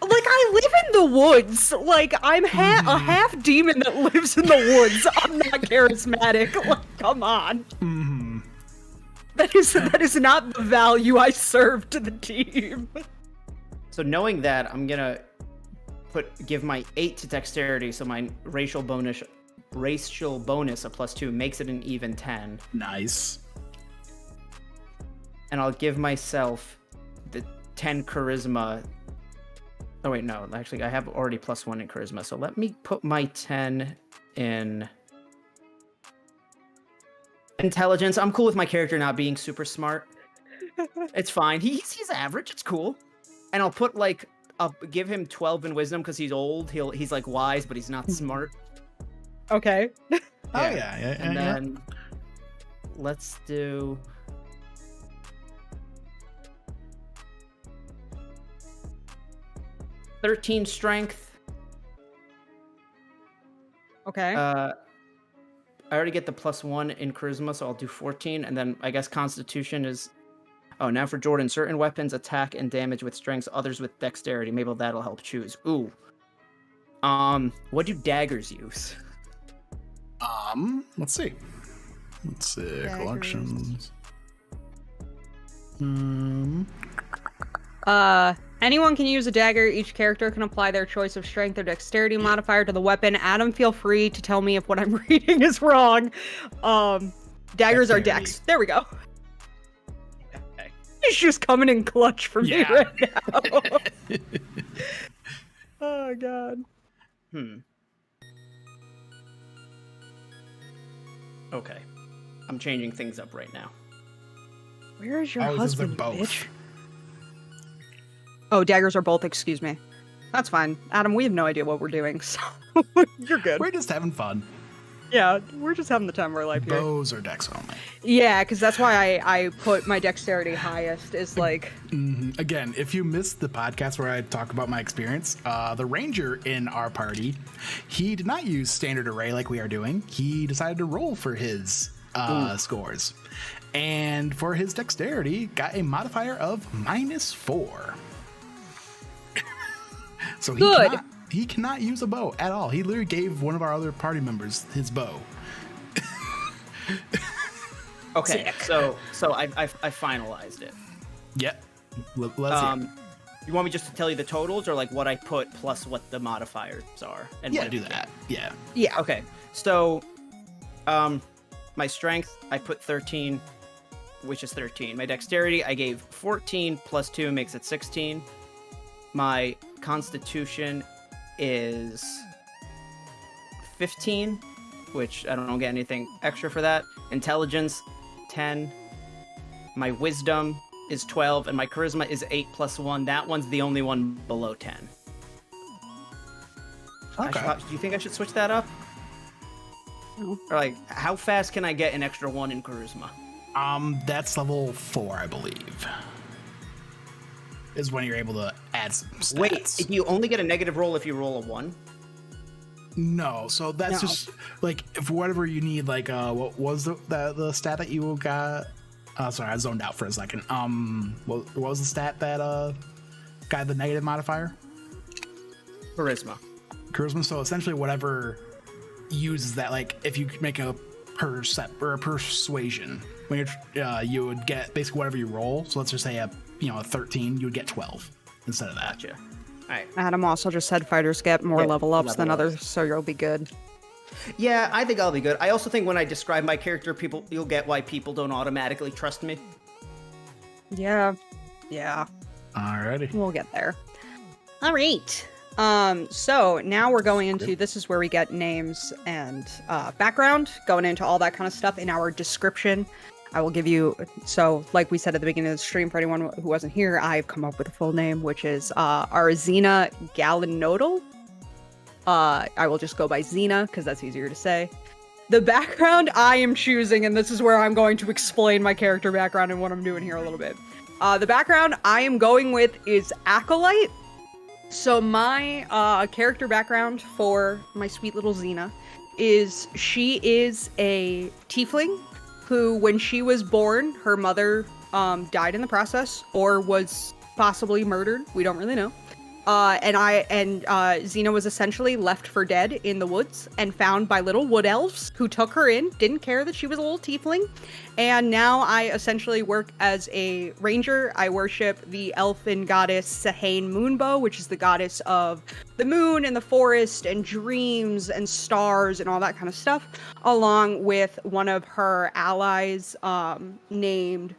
Like, I live in the woods. Like, I'm a half demon that lives in the woods. I'm not charismatic. Like, come on. Mm-hmm. That is not the value I serve to the team. So knowing that, I'm gonna give my 8 to dexterity, so my racial bonus a +2 makes it an even 10. Nice. And I'll give myself the 10 charisma. Oh wait, no, actually I have already +1 in charisma, so let me put my 10 in intelligence. I'm cool with my character not being super smart. It's fine. He's average. It's cool. And I'll put I'll give him 12 in wisdom because he's old. He's like wise, but he's not smart. Okay. Yeah. And then let's do 13 strength. Okay. I already get the +1 in charisma, so I'll do 14, and then I guess Constitution is. Oh, now for Jordan, certain weapons attack and damage with strengths, others with dexterity. Maybe that'll help choose. Ooh. What do daggers use? Let's see. Daggers. Collections. Anyone can use a dagger. Each character can apply their choice of strength or dexterity modifier to the weapon. Adam, feel free to tell me if what I'm reading is wrong. Daggers are dex. There we go. Okay. He's just coming in clutch for me right now. Oh, God. Okay. I'm changing things up right now. Where is your Oh, those are husband, both. bitch? Oh, daggers are both, excuse me. That's fine. Adam, we have no idea what we're doing, so you're good. We're just having fun. Yeah, we're just having the time of our life here. Bows are dex only. Yeah, because that's why I put my dexterity highest. Is like Again, if you missed the podcast where I talk about my experience, the ranger in our party, he did not use standard array like we are doing. He decided to roll for his scores. And for his dexterity, got a modifier of -4. So he cannot use a bow at all. He literally gave one of our other party members his bow. Okay, so I finalized it. Yep. Let's hear. You want me just to tell you the totals, or like what I put plus what the modifiers are? And Yeah, what do that. Yeah. yeah. Okay, so my strength I put 13, which is 13. My dexterity I gave 14 plus 2 makes it 16. My constitution is 15, which I don't get anything extra for that. Intelligence 10. My wisdom is 12, and my charisma is 8 plus 1. That one's the only one below 10. Okay. Do you think I should switch that up? No. Or like, how fast can I get an extra 1 in charisma? That's level 4, I believe. Is when you're able to add some stats. Wait, you only get a negative roll if you roll a 1? No, so that's No. just like if whatever you need. Like, what was the stat that you got? Sorry, I zoned out for a second. What was the stat that got the negative modifier? Charisma. Charisma. So essentially, whatever uses that. Like, if you make a persuasion, when you're you would get basically whatever you roll. So let's just say a 13, you would get 12 instead of that. Gotcha. All right. Adam also just said fighters get more Yeah, level ups than level others, so you'll be good. Yeah, I think I'll be good. I also think when I describe my character, you'll get why people don't automatically trust me. Yeah. Alrighty. We'll get there. All right. So now we're going into, this is where we get names and background, going into all that kind of stuff in our description. I will give you, so like we said at the beginning of the stream, for anyone who wasn't here, I've come up with a full name, which is Arzina Galinodal. I will just go by Xena, because that's easier to say. The background I am choosing, and this is where I'm going to explain my character background and what I'm doing here a little bit. The background I am going with is Acolyte. So my character background for my sweet little Xena is she is a tiefling who, when she was born, her mother died in the process or was possibly murdered. We don't really know. And Xena was essentially left for dead in the woods and found by little wood elves who took her in, didn't care that she was a little tiefling. And now I essentially work as a ranger. I worship the elfin goddess Sahane Moonbow, which is the goddess of the moon and the forest and dreams and stars and all that kind of stuff, along with one of her allies named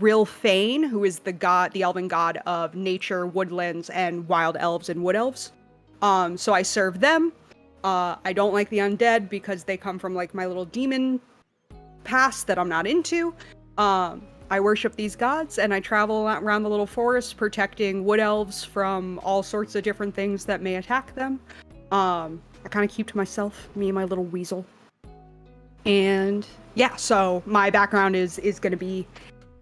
Rilfane, who is the elven god of nature, woodlands, and wild elves and wood elves. So I serve them. I don't like the undead because they come from like my little demon past that I'm not into. I worship these gods and I travel around the little forest protecting wood elves from all sorts of different things that may attack them. I kind of keep to myself, me and my little weasel. And yeah, so my background is going to be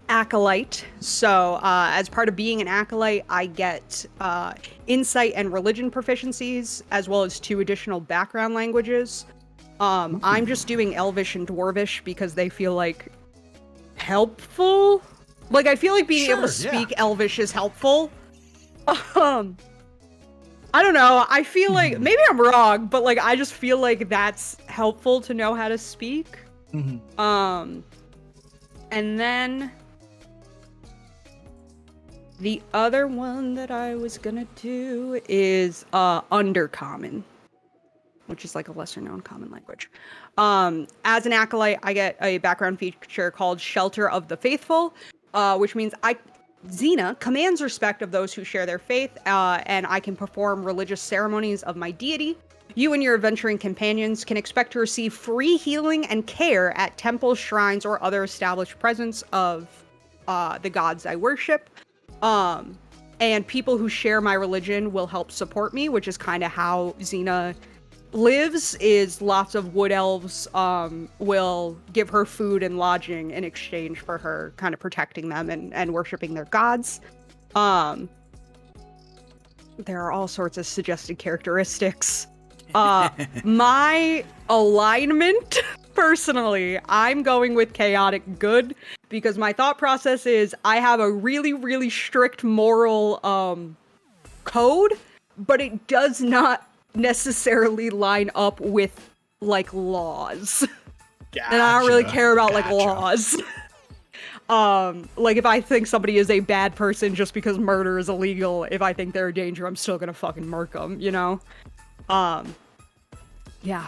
Acolyte. So as part of being an Acolyte, I get insight and religion proficiencies, as well as 2 additional background languages. I'm just doing Elvish and Dwarvish because they feel like helpful. Like, I feel like being able to speak Elvish is helpful. I don't know. I feel like, maybe I'm wrong, but like, I just feel like that's helpful to know how to speak. And then the other one that I was gonna do is Undercommon, which is like a lesser known common language. As an Acolyte, I get a background feature called Shelter of the Faithful, which means Xena commands respect of those who share their faith, and I can perform religious ceremonies of my deity. You and your adventuring companions can expect to receive free healing and care at temples, shrines, or other established presence of the gods I worship. And people who share my religion will help support me, which is kind of how Xena lives is lots of wood elves will give her food and lodging in exchange for her kind of protecting them and worshiping their gods. There are all sorts of suggested characteristics. My alignment, personally, I'm going with chaotic good because my thought process is I have a really, really strict moral code, but it does not necessarily line up with like laws. Gotcha. And I don't really care about like laws. Like if I think somebody is a bad person just because murder is illegal, if I think they're a danger, I'm still gonna fucking murk them, you know? Yeah.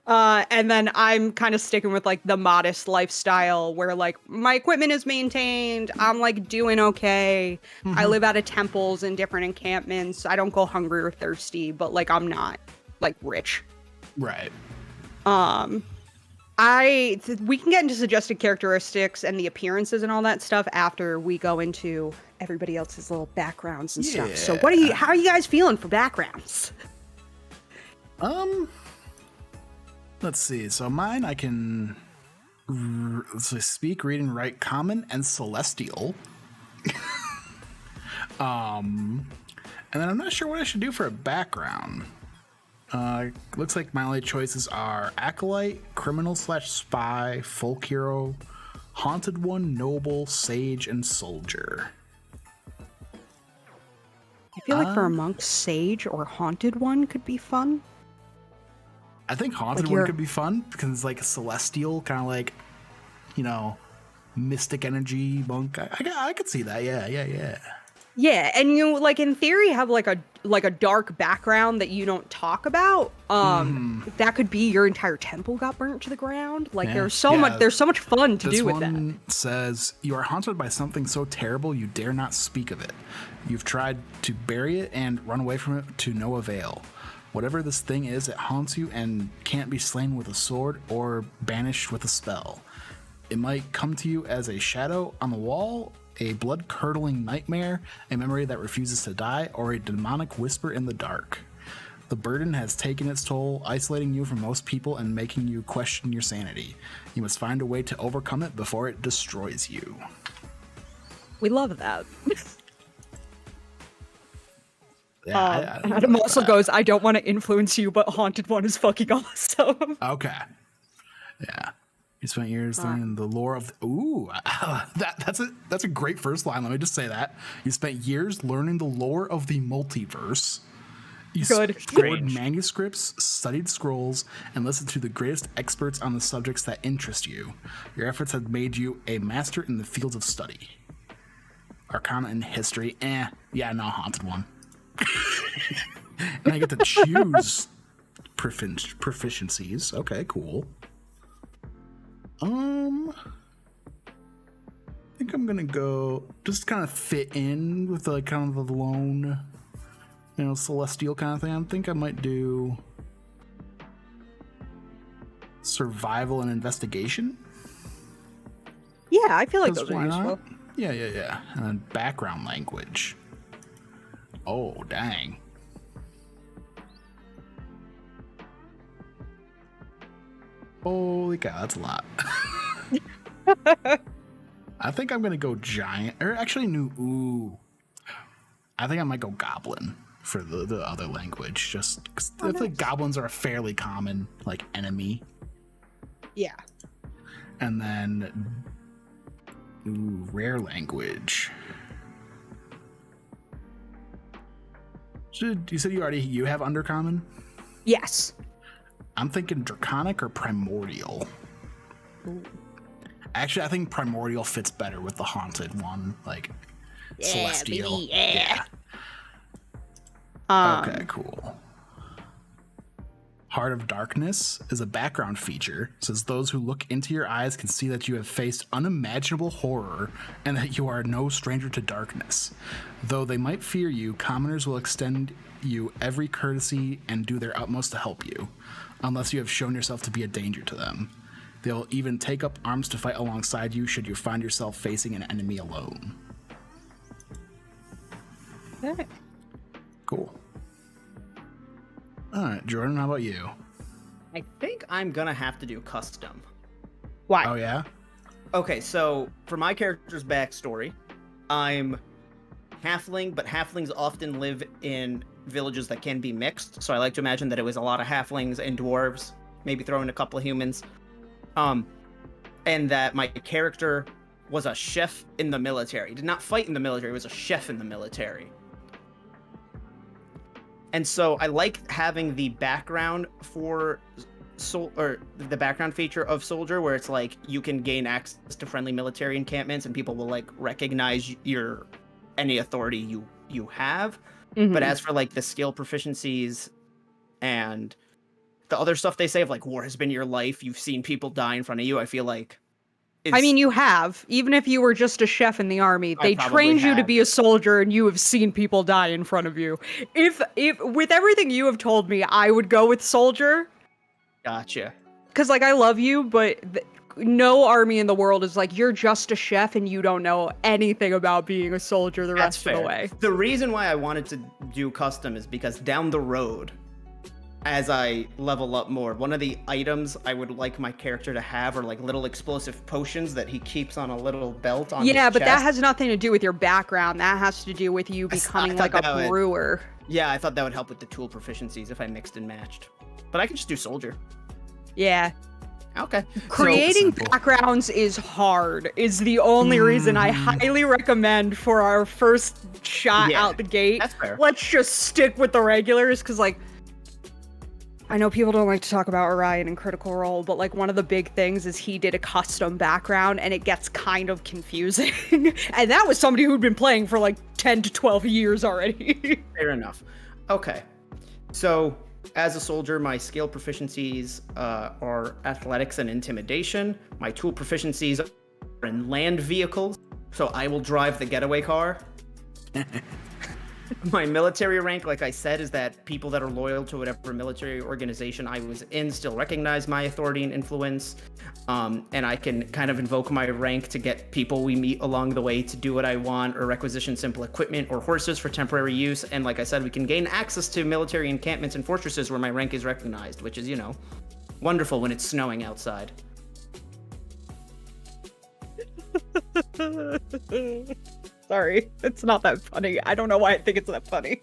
And then I'm kind of sticking with like the modest lifestyle where like my equipment is maintained. I'm like doing okay. I live out of temples and different encampments. I don't go hungry or thirsty, but like I'm not like rich. Right. We can get into suggested characteristics and the appearances and all that stuff after we go into everybody else's little backgrounds and stuff. So how are you guys feeling for backgrounds? Let's see. So mine, I can speak, read, and write Common and Celestial. And then I'm not sure what I should do for a background. Looks like my only choices are Acolyte, Criminal/Spy, Folk Hero, Haunted One, Noble, Sage, and Soldier. I feel like for a monk, Sage or Haunted One could be fun. I think Haunted One could be fun because it's like a celestial, kind of like, you know, mystic energy monk. I could see that. Yeah. Yeah, and you like in theory have like a dark background that you don't talk about. That could be your entire temple got burnt to the ground. Like there's so much fun to do with that. This one says you are haunted by something so terrible you dare not speak of it. You've tried to bury it and run away from it to no avail. Whatever this thing is, it haunts you and can't be slain with a sword or banished with a spell. It might come to you as a shadow on the wall, a blood-curdling nightmare, a memory that refuses to die, or a demonic whisper in the dark. The burden has taken its toll, isolating you from most people and making you question your sanity. You must find a way to overcome it before it destroys you. We love that. Yeah, Adam also goes, I don't want to influence you, but Haunted One is fucking awesome. Okay. Yeah. You spent years learning the lore of that's a great first line. Let me just say that. You spent years learning the lore of the multiverse. You stored manuscripts, studied scrolls, and listened to the greatest experts on the subjects that interest you. Your efforts have made you a master in the fields of study. Arcana and history, Haunted One. And I get to choose proficiencies. Okay, cool. I think I'm gonna go just kind of fit in with like kind of the lone, celestial kind of thing. I think I might do survival and investigation. Yeah, I feel like those are useful. Yeah. And then background language. Oh, dang. Holy cow, that's a lot. I think I'm gonna go giant, or actually I think I might go goblin for the other language, just because I feel like goblins are a fairly common like enemy. Yeah. And then rare language. You said you have undercommon? Yes. I'm thinking draconic or primordial. Ooh. Actually, I think primordial fits better with the haunted one, like celestial. Baby, yeah. Okay, cool. Heart of Darkness is a background feature. It says those who look into your eyes can see that you have faced unimaginable horror and that you are no stranger to darkness. Though they might fear you, commoners will extend you every courtesy and do their utmost to help you, unless you have shown yourself to be a danger to them. They'll even take up arms to fight alongside you should you find yourself facing an enemy alone. Okay. Cool. All right, Jordan, how about you? I think I'm gonna have to do custom. Why? Oh yeah. Okay, so for my character's backstory, I'm halfling, but halflings often live in villages that can be mixed. So I like to imagine that it was a lot of halflings and dwarves, maybe throw in a couple of humans. And that my character was a chef in the military. Did not fight in the military, was a chef in the military. And so I like having the background for or the background feature of soldier, where it's like you can gain access to friendly military encampments and people will like recognize any authority you have. Mhm. But as for like the skill proficiencies and the other stuff they say of like war has been your life, you've seen people die in front of you, I feel like I mean, you have. Even if you were just a chef in the army, they trained you to be a soldier, and you have seen people die in front of you. If with everything you have told me, I would go with soldier. Gotcha. Because, like, I love you, but no army in the world is like, you're just a chef and you don't know anything about being a soldier the rest of the way. The reason why I wanted to do custom is because down the road, as I level up more, one of the items I would like my character to have are like little explosive potions that he keeps on a little belt on his Yeah, but that chest. has nothing to do with your background. That has to do with you becoming like a brewer. Yeah, I thought that would help with the tool proficiencies if I mixed and matched. But I could just do soldier. Yeah. Okay. Creating backgrounds is hard, is the only reason I highly recommend for our first shot out the gate. That's fair. Let's just stick with the regulars, because, like, I know people don't like to talk about Orion and Critical Role, but, like, one of the big things is he did a custom background, and it gets kind of confusing. And that was somebody who'd been playing for, like, 10 to 12 years already. Fair enough. Okay. So, as a soldier, my skill proficiencies are athletics and intimidation. My tool proficiencies are in land vehicles, so I will drive the getaway car. My military rank, like I said, is that people that are loyal to whatever military organization I was in still recognize my authority and influence. And I can kind of invoke my rank to get people we meet along the way to do what I want, or requisition simple equipment or horses for temporary use. And like I said, we can gain access to military encampments and fortresses where my rank is recognized, which is, you know, wonderful when it's snowing outside. Sorry, it's not that funny. I don't know why I think it's that funny.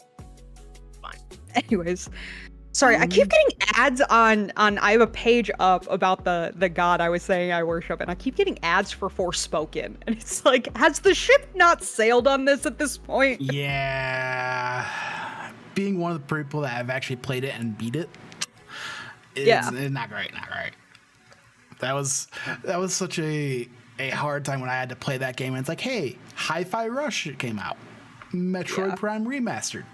Fine. Anyways, sorry, I keep getting ads on I have a page up about the god I was saying I worship, and I keep getting ads for Forspoken. And it's like, has the ship not sailed on this at this point? Yeah. Being one of the people that have actually played it and beat it is not great, not great. That was such a hard time when I had to play that game, and it's like, hey, Hi-Fi Rush came out, Metroid Prime Remastered.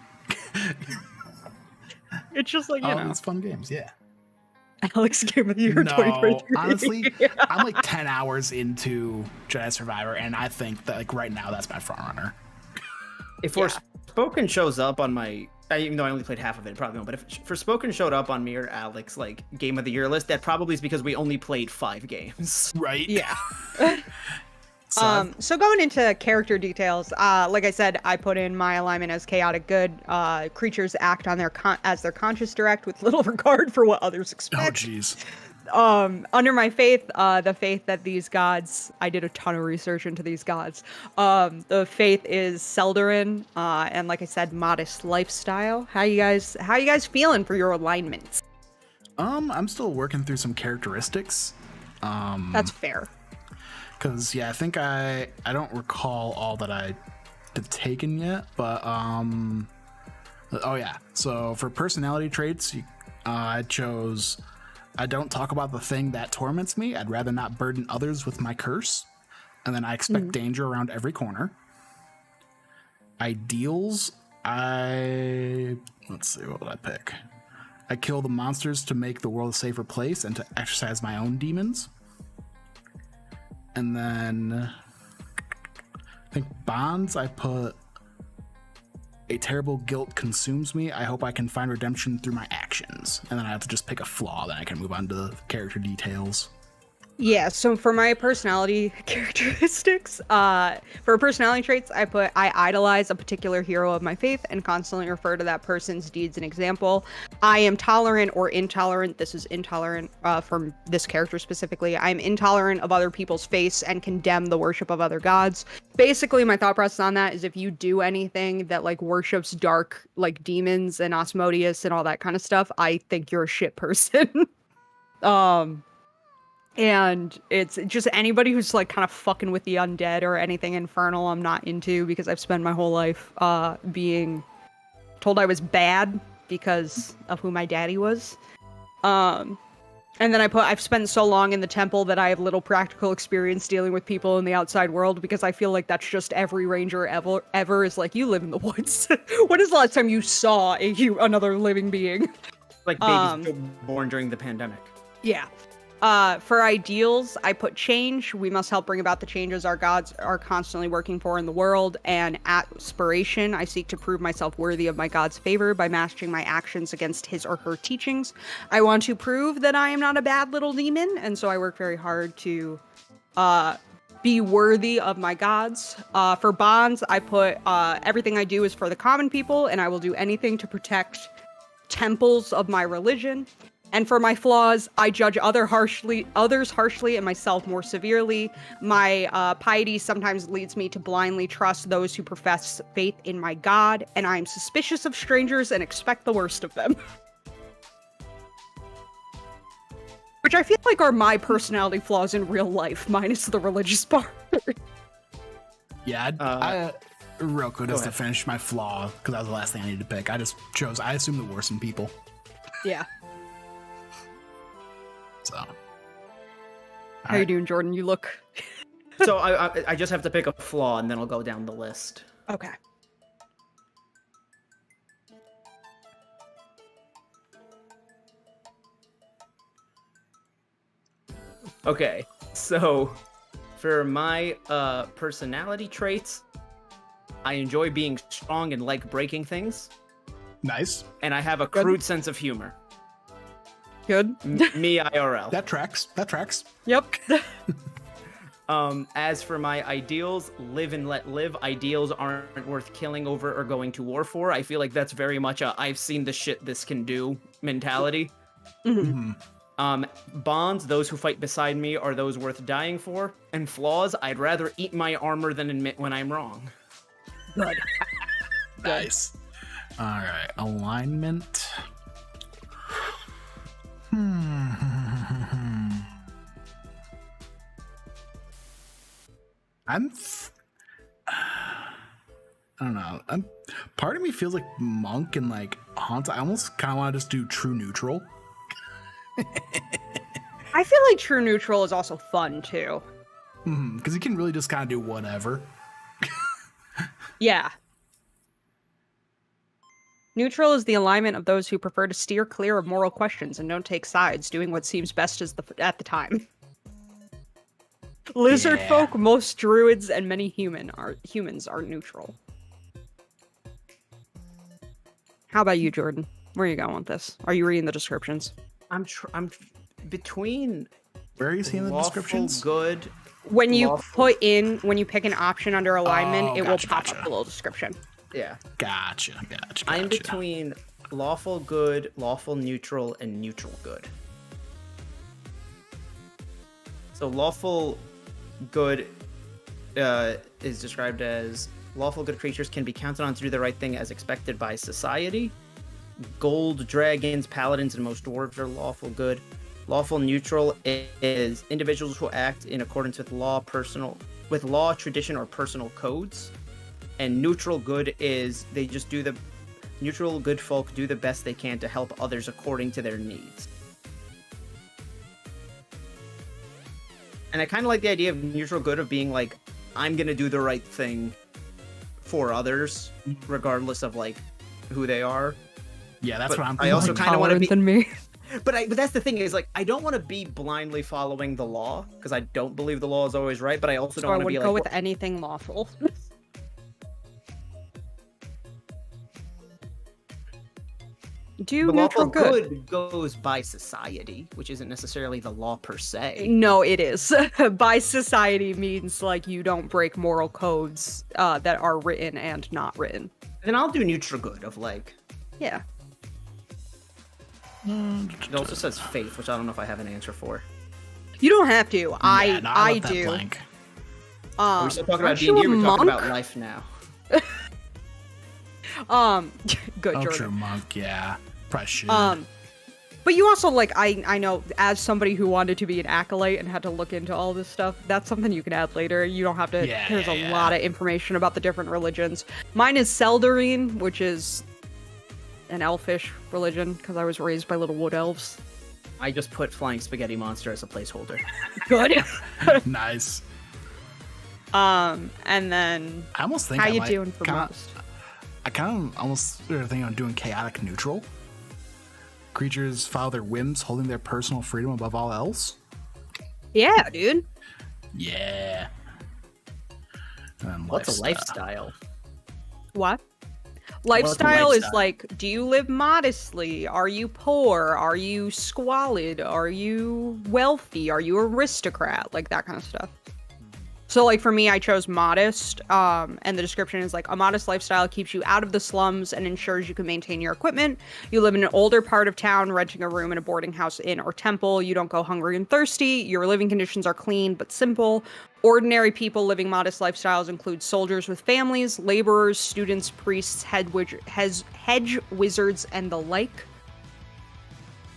It's just like, you know, these fun games. Yeah. Alex Game of the Year 2023. Honestly, I'm like 10 hours into Jedi Survivor, and I think that, like, right now that's my front runner. If Forspoken shows up on my, even though I only played half of it, probably won't, but if Forspoken showed up on me or Alex, like, Game of the Year list, that probably is because we only played 5 games. Right? Yeah. So going into character details, like I said, I put in my alignment as chaotic good. Creatures act on their as their conscious direct with little regard for what others expect. Oh, jeez. Under my faith, the faith that these gods, I did a ton of research into these gods. The faith is Seldarin, and like I said, modest lifestyle. How you guys feeling for your alignments? I'm still working through some characteristics. That's fair. Because, I think I don't recall all that I have taken yet, but, so for personality traits, I chose, I don't talk about the thing that torments me. I'd rather not burden others with my curse. And then I expect danger around every corner. Ideals, let's see, what would I pick? I kill the monsters to make the world a safer place and to exercise my own demons. And then I think bonds, I put a terrible guilt consumes me. I hope I can find redemption through my actions. And then I have to just pick a flaw, then I can move on to the character details. Yeah, so for my personality characteristics, for personality traits, I idolize a particular hero of my faith and constantly refer to that person's deeds and example. I am tolerant or intolerant. This is intolerant from this character specifically. I'm intolerant of other people's faiths and condemn the worship of other gods. Basically, my thought process on that is if you do anything that like worships dark like demons and Asmodeus and all that kind of stuff, I think you're a shit person. um And it's just anybody who's like kind of fucking with the undead or anything infernal, I'm not into because I've spent my whole life being told I was bad because of who my daddy was. And then I've spent so long in the temple that I have little practical experience dealing with people in the outside world because I feel like that's just every ranger ever is like, you live in the woods. When is the last time you saw another living being? Like babies born during the pandemic. Yeah. For ideals, I put change. We must help bring about the changes our gods are constantly working for in the world. And aspiration, I seek to prove myself worthy of my god's favor by matching my actions against his or her teachings. I want to prove that I am not a bad little demon, and so I work very hard to be worthy of my gods. For bonds, I put everything I do is for the common people, and I will do anything to protect temples of my religion. And for my flaws, I judge others harshly and myself more severely. My piety sometimes leads me to blindly trust those who profess faith in my God, and I am suspicious of strangers and expect the worst of them. Which I feel like are my personality flaws in real life, minus the religious part. Yeah, I real quick, just to finish my flaw, because that was the last thing I needed to pick. I assume the worst in people. Yeah. So, how you doing, Jordan? You look. So I just have to pick a flaw, and then I'll go down the list. Okay. Okay, so for my personality traits, I enjoy being strong and like breaking things. Nice. And I have a crude sense of humor. Good. Me IRL. That tracks. Yep. As for my ideals, live and let live. Ideals aren't worth killing over or going to war for. I feel like that's very much a I've seen the shit this can do mentality. Mm-hmm. Bonds, those who fight beside me are those worth dying for. And flaws, I'd rather eat my armor than admit when I'm wrong. Good. Nice. All right, alignment. I don't know. Part of me feels like monk and like Hans. I almost kind of want to just do true neutral. I feel like true neutral is also fun too. Because you can really just kind of do whatever. Yeah. Neutral is the alignment of those who prefer to steer clear of moral questions and don't take sides, doing what seems best at the time. Lizard folk, most druids, and many humans are neutral. How about you, Jordan? Where are you going with this? Are you reading the descriptions? I'm between. Where are you seeing the descriptions? Good. When you pick an option under alignment, it will pop up a little description. Yeah. Gotcha. I'm between lawful good, lawful neutral, and neutral good. So lawful good is described as lawful good creatures can be counted on to do the right thing as expected by society. Gold dragons, paladins, and most dwarves are lawful good. Lawful neutral is individuals who act in accordance with law, tradition, or personal codes. And neutral good is they just do the neutral good folk do the best they can to help others according to their needs. And I kind of like the idea of neutral good of being like, I'm gonna do the right thing for others, regardless of like who they are. Yeah, that's but what I'm I also kind of want to be than me. But that's the thing is like I don't want to be blindly following the law because I don't believe the law is always right. But I also don't want to be like go with anything lawful. Do The neutral lawful good goes by society, which isn't necessarily the law per se. No, it is. By society means like you don't break moral codes that are written and not written. Then I'll do neutral good of like. Yeah. It also says faith, which I don't know if I have an answer for. You don't have to. I left that do. blank. Are we still talking about aren't D&D? you a We're talking monk? about life now. Good, Oh, Jordan. true monk, yeah. Probably should. But you also, like, I know, as somebody who wanted to be an acolyte and had to look into all this stuff, that's something you can add later. You don't have to, there's a lot of information about the different religions. Mine is Seldarine, which is an elfish religion, because I was raised by little wood elves. I just put flying spaghetti monster as a placeholder. Good. Nice. And then, I almost think how I you might doing for kinda- most? I kind of almost think I'm doing chaotic neutral. Creatures follow their whims, holding their personal freedom above all else. Yeah, dude. Yeah. And What's a lifestyle? What? Lifestyle is lifestyle? like, do you live modestly? Are you poor? Are you squalid? Are you wealthy? Are you aristocrat? Like that kind of stuff. So like for me, I chose modest, and the description is like, a modest lifestyle keeps you out of the slums and ensures you can maintain your equipment. You live in an older part of town, renting a room in a boarding house, inn, or temple. You don't go hungry and thirsty. Your living conditions are clean but simple. Ordinary people living modest lifestyles include soldiers with families, laborers, students, priests, hedge wizards, and the like.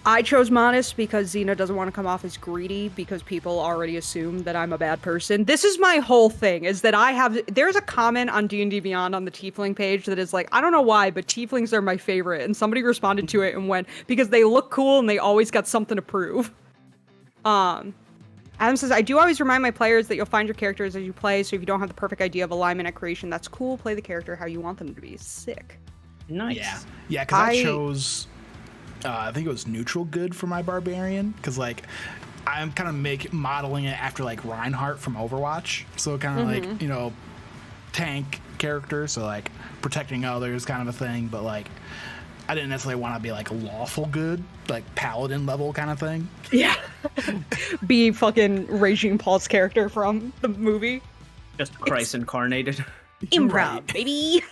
I chose modest because Xena doesn't want to come off as greedy because people already assume that I'm a bad person. This is my whole thing, is that there's a comment on D&D Beyond on the Tiefling page that is like, I don't know why, but Tieflings are my favorite. And somebody responded to it and went, because they look cool and they always got something to prove. Adam says, I do always remind my players that you'll find your characters as you play, so if you don't have the perfect idea of alignment at creation, that's cool. Play the character how you want them to be. Sick. Nice. Yeah, because I chose... I think it was neutral good for my barbarian, because like I'm kind of modeling it after like Reinhardt from Overwatch, so kind of like tank character, so like protecting others kind of a thing, but like I didn't necessarily want to be like lawful good, like paladin level kind of thing. Yeah. Be fucking Regine Paul's character from the movie. Just Christ incarnated. Improv, Right. baby.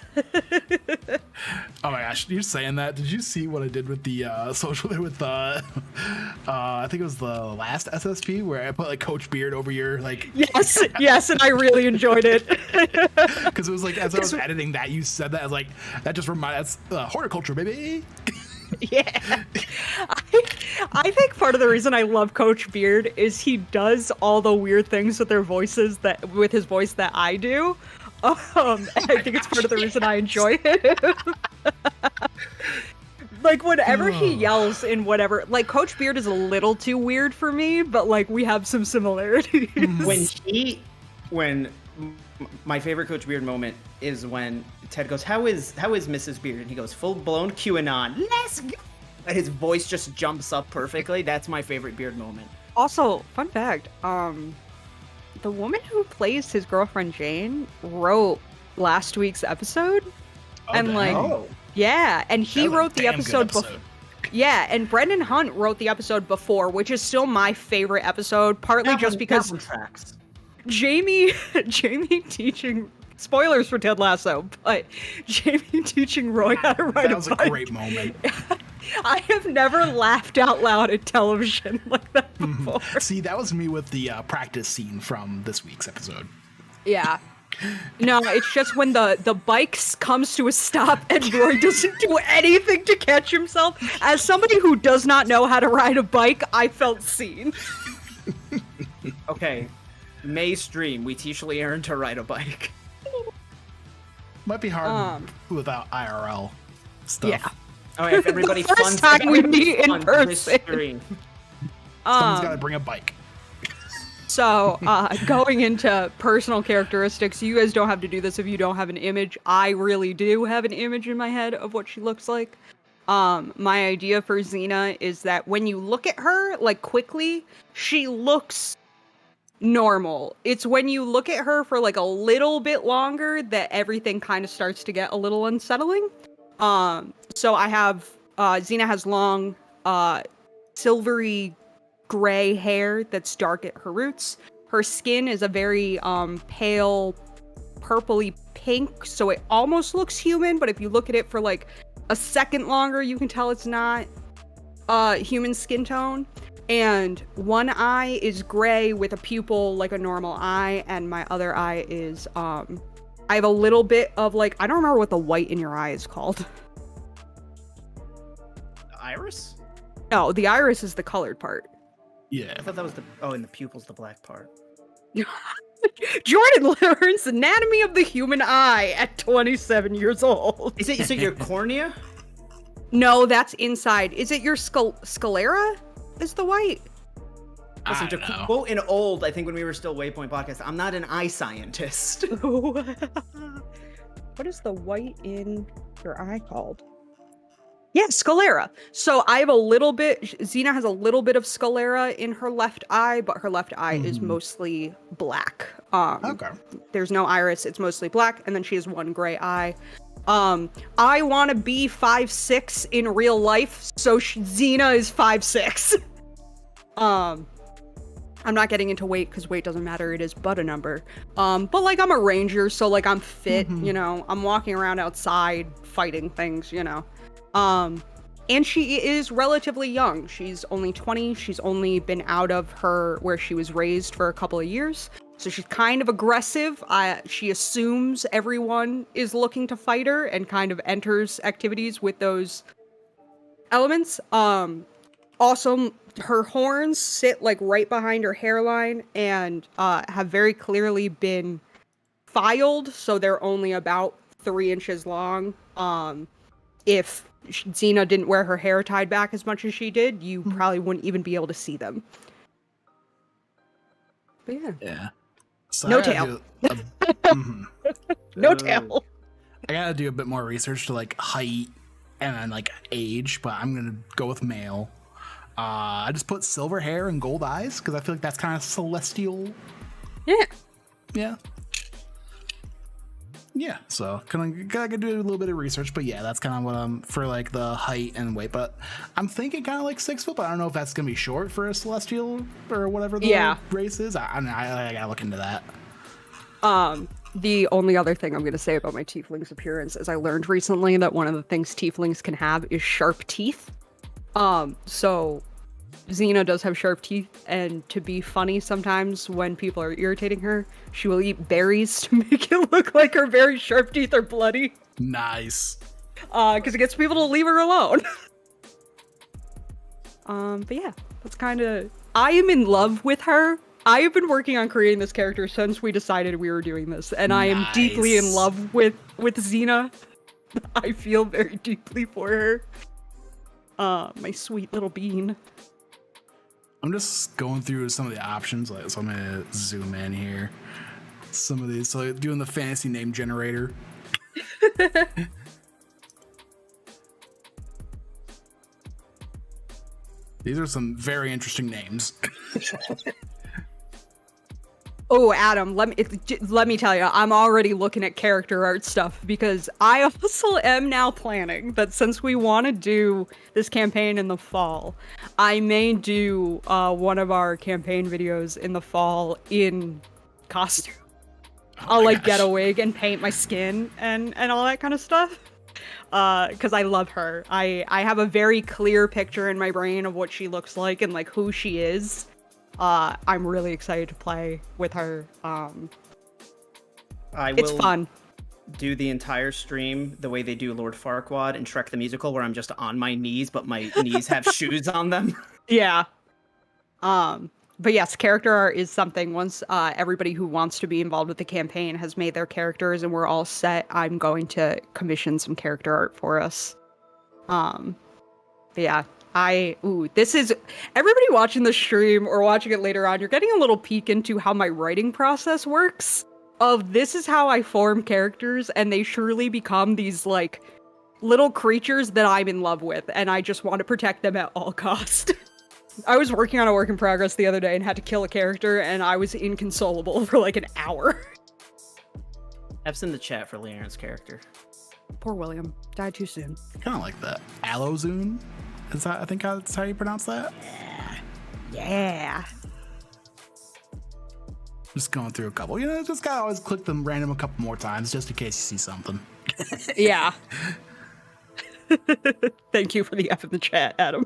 Oh my gosh, you're saying that? Did you see what I did with the social there with I think it was the last SSP where I put like Coach Beard over your like Yes, and I really enjoyed it. because it was like as I was editing that you said that I was like that just reminds horticulture baby. Yeah. I think part of the reason I love Coach Beard is he does all the weird things with with his voice that I do. And I think it's part of the reason I enjoy it. Like whenever he yells in whatever, like Coach Beard is a little too weird for me, but like we have some similarities. When my favorite Coach Beard moment is when Ted goes, "How is Mrs. Beard?" and he goes, "Full blown QAnon. Let's go." And his voice just jumps up perfectly. That's my favorite Beard moment. Also, fun fact, the woman who plays his girlfriend Jane wrote last week's episode. And like, yeah, and he wrote the episode before. Yeah, and Brendan Hunt wrote the episode before, which is still my favorite episode, partly just because tracks. Jamie teaching, spoilers for Ted Lasso, but Jamie teaching Roy how to ride That was a great moment. I have never laughed out loud at television like that before. See, that was me with the practice scene from this week's episode. Yeah. No, it's just when the bike comes to a stop and Roy doesn't do anything to catch himself. As somebody who does not know how to ride a bike, I felt seen. Okay, May stream, we teach LeighErin to ride a bike. Might be hard without IRL stuff. Yeah. Oh, yeah, if everybody The first funds time we everybody meet in funds this person. stream. Someone's got to bring a bike. So, going into personal characteristics, you guys don't have to do this if you don't have an image. I really do have an image in my head of what she looks like. My idea for Xena is that when you look at her, like, quickly, she looks normal. It's when you look at her for, like, a little bit longer that everything kind of starts to get a little unsettling. So I have Xena has long, silvery gray hair that's dark at her roots. Her skin is a very pale, purpley pink, so it almost looks human, but if you look at it for like a second longer, you can tell it's not human skin tone. And one eye is gray with a pupil like a normal eye, and my other eye is I have a little bit of like, I don't remember what the white in your eye is called. Iris? No, the iris is the colored part. Yeah. I thought that was the... Oh, and the pupil's the black part. Jordan learns anatomy of the human eye at 27 years old. Is it your cornea? No, that's inside. Is it your sclera? Is the white? Listen, to quote an old, I think when we were still Waypoint Podcast, I'm not an eye scientist. What is the white in your eye called? Yeah, sclera. So I have a little bit, Xena has a little bit of sclera in her left eye, but her left eye is mostly black. Okay. There's no iris, it's mostly black, and then she has one gray eye. I want to be 5'6" in real life, so Xena is 5'6". I'm not getting into weight because weight doesn't matter, it is but a number. But like I'm a ranger, so like I'm fit, you know, I'm walking around outside fighting things, you know. And she is relatively young. She's only 20. She's only been out of where she was raised for a couple of years. So she's kind of aggressive. She assumes everyone is looking to fight her and kind of enters activities with those elements. Also, her horns sit like right behind her hairline and have very clearly been filed. So they're only about 3 inches long. If Xena didn't wear her hair tied back as much as she did, you probably wouldn't even be able to see them. But yeah. Yeah. So No tail. No tail. I gotta do a bit more research to like height and then like age, but I'm gonna go with male. I just put silver hair and gold eyes because I feel like that's kind of celestial. Yeah. Yeah. Yeah, so gotta do a little bit of research, but yeah, that's kind of what I'm for like the height and weight. But I'm thinking kind of like 6 foot, but I don't know if that's gonna be short for a celestial or whatever the race is. I gotta look into that. The only other thing I'm gonna say about my tiefling's appearance is I learned recently that one of the things tieflings can have is sharp teeth. So Xena does have sharp teeth, and to be funny sometimes when people are irritating her, she will eat berries to make it look like her very sharp teeth are bloody. Nice. Because it gets people to leave her alone. But yeah, that's kind of... I am in love with her. I have been working on creating this character since we decided we were doing this, and I am deeply in love with Xena. I feel very deeply for her. My sweet little bean. I'm just going through some of the options, so I'm gonna zoom in here. Some of these, so doing the fantasy name generator. These are some very interesting names. Oh, Adam, let me tell you, I'm already looking at character art stuff because I also am now planning that since we want to do this campaign in the fall, I may do one of our campaign videos in the fall in costume. I'll like get a wig and paint my skin and all that kind of stuff. Because I love her. I have a very clear picture in my brain of what she looks like and like who she is. I'm really excited to play with her. It's fun. Do the entire stream the way they do Lord Farquaad and Shrek the Musical, where I'm just on my knees, but my knees have shoes on them. Yeah. But yes, character art is something once everybody who wants to be involved with the campaign has made their characters and we're all set, I'm going to commission some character art for us. But yeah. This is everybody watching the stream or watching it later on. You're getting a little peek into how my writing process works. This is how I form characters, and they surely become these like little creatures that I'm in love with, and I just want to protect them at all cost. I was working on a work in progress the other day and had to kill a character, and I was inconsolable for like an hour. F's in the chat for LeighErin's character. Poor William. Died too soon. Kind of like that. Alozune? Is that, I think that's how you pronounce that? Yeah. Just going through a couple. You know, just gotta always click them random a couple more times just in case you see something. Yeah. Thank you for the F in the chat, Adam.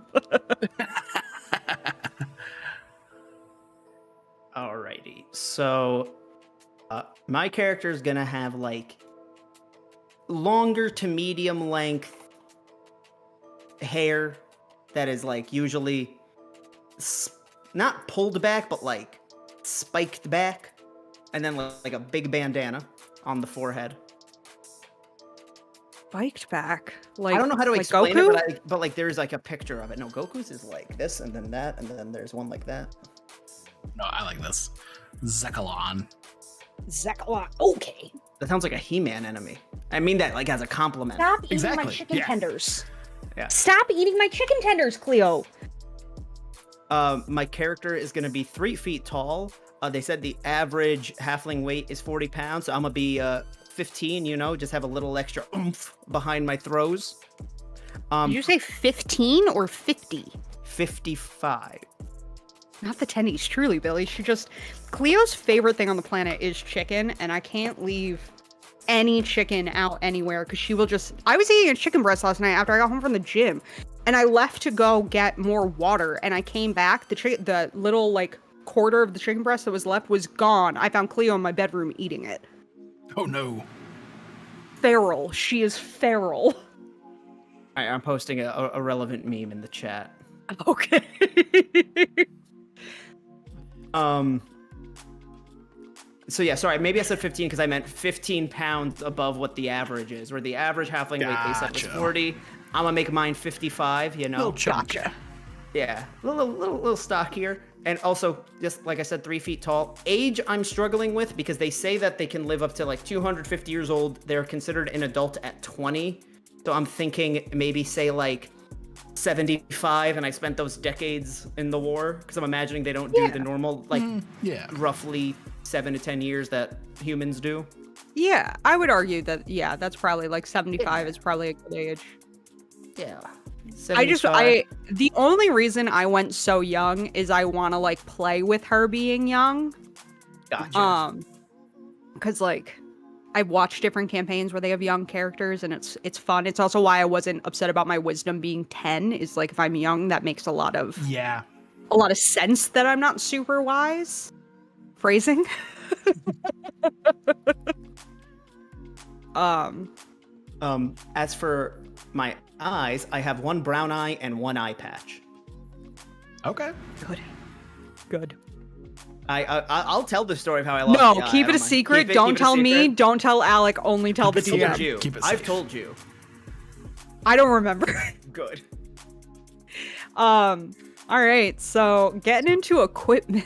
Alrighty. So, my character is gonna have like longer to medium length hair that is like usually not pulled back, but like spiked back, and then like a big bandana on the forehead. Spiked back. Like, I don't know how to like explain Goku? it, but like there's like a picture of it. No, Goku's is like this, and then that, and then there's one like that. No, I like this. Zekalon. Zekala. Okay. That sounds like a He-Man enemy. I mean that like as a compliment. Stop eating my Exactly, chicken yeah. tenders. Yeah. Stop eating my chicken tenders, Cleo. My character is gonna be 3 feet tall. They said the average halfling weight is 40 pounds, so I'm gonna be 15. You know, just have a little extra oomph behind my throws. Did you say 15 or 50? 55. Not the tendies, truly, Billy. Cleo's favorite thing on the planet is chicken, and I can't leave any chicken out anywhere because she will just. I was eating a chicken breast last night after I got home from the gym, and I left to go get more water, and I came back. The little like quarter of the chicken breast that was left was gone. I found Cleo in my bedroom eating it. Oh no. Feral. She is feral. I'm posting a relevant meme in the chat. Okay. So yeah, sorry, maybe I said 15 because I meant 15 pounds above what the average is, where the average halfling weight they said was Gotcha. 40. I'm gonna make mine 55, you know? Little chunk. Gotcha. Yeah, little stockier. And also, just like I said, 3 feet tall. Age, I'm struggling with because they say that they can live up to like 250 years old. They're considered an adult at 20. So I'm thinking maybe say like 75, and I spent those decades in the war because I'm imagining they don't do the normal like Yeah. roughly 7 to 10 years that humans do. Yeah, I would argue that, yeah, that's probably like 75 is probably a good age. Yeah. The only reason I went so young is I want to like play with her being young. Gotcha. Because like I've watched different campaigns where they have young characters and it's fun. It's also why I wasn't upset about my wisdom being 10 is like if I'm young, that makes a lot of sense that I'm not super wise. Phrasing. As for my eyes, I have one brown eye and one eye patch. Okay. Good. I'll tell the story of how I lost. No, the eye. keep I it a don't mind. secret. Keep it Don't tell me. secret. Don't tell Alec. Only tell the I've told DM. you. Keep it I've safe. told you. I don't remember. Good. All right. So getting into equipment.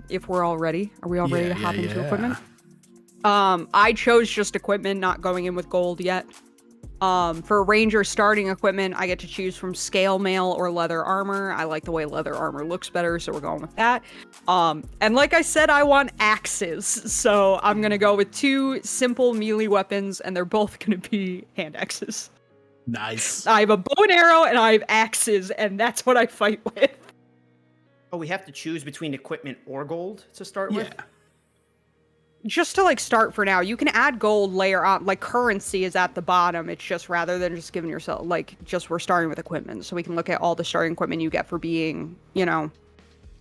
If we're all ready, are we all ready to hop into equipment? I chose just equipment, not going in with gold yet. For ranger starting equipment, I get to choose from scale mail or leather armor. I like the way leather armor looks better, so we're going with that. And like I said, I want axes, so I'm gonna go with 2 simple melee weapons, and they're both gonna be hand axes. Nice. I have a bow and arrow, and I have axes, and that's what I fight with. Oh, we have to choose between equipment or gold to start with? Yeah. Just to like start for now, you can add gold layer on, like currency is at the bottom. It's just rather than just giving yourself like we're starting with equipment, so we can look at all the starting equipment you get for being, you know,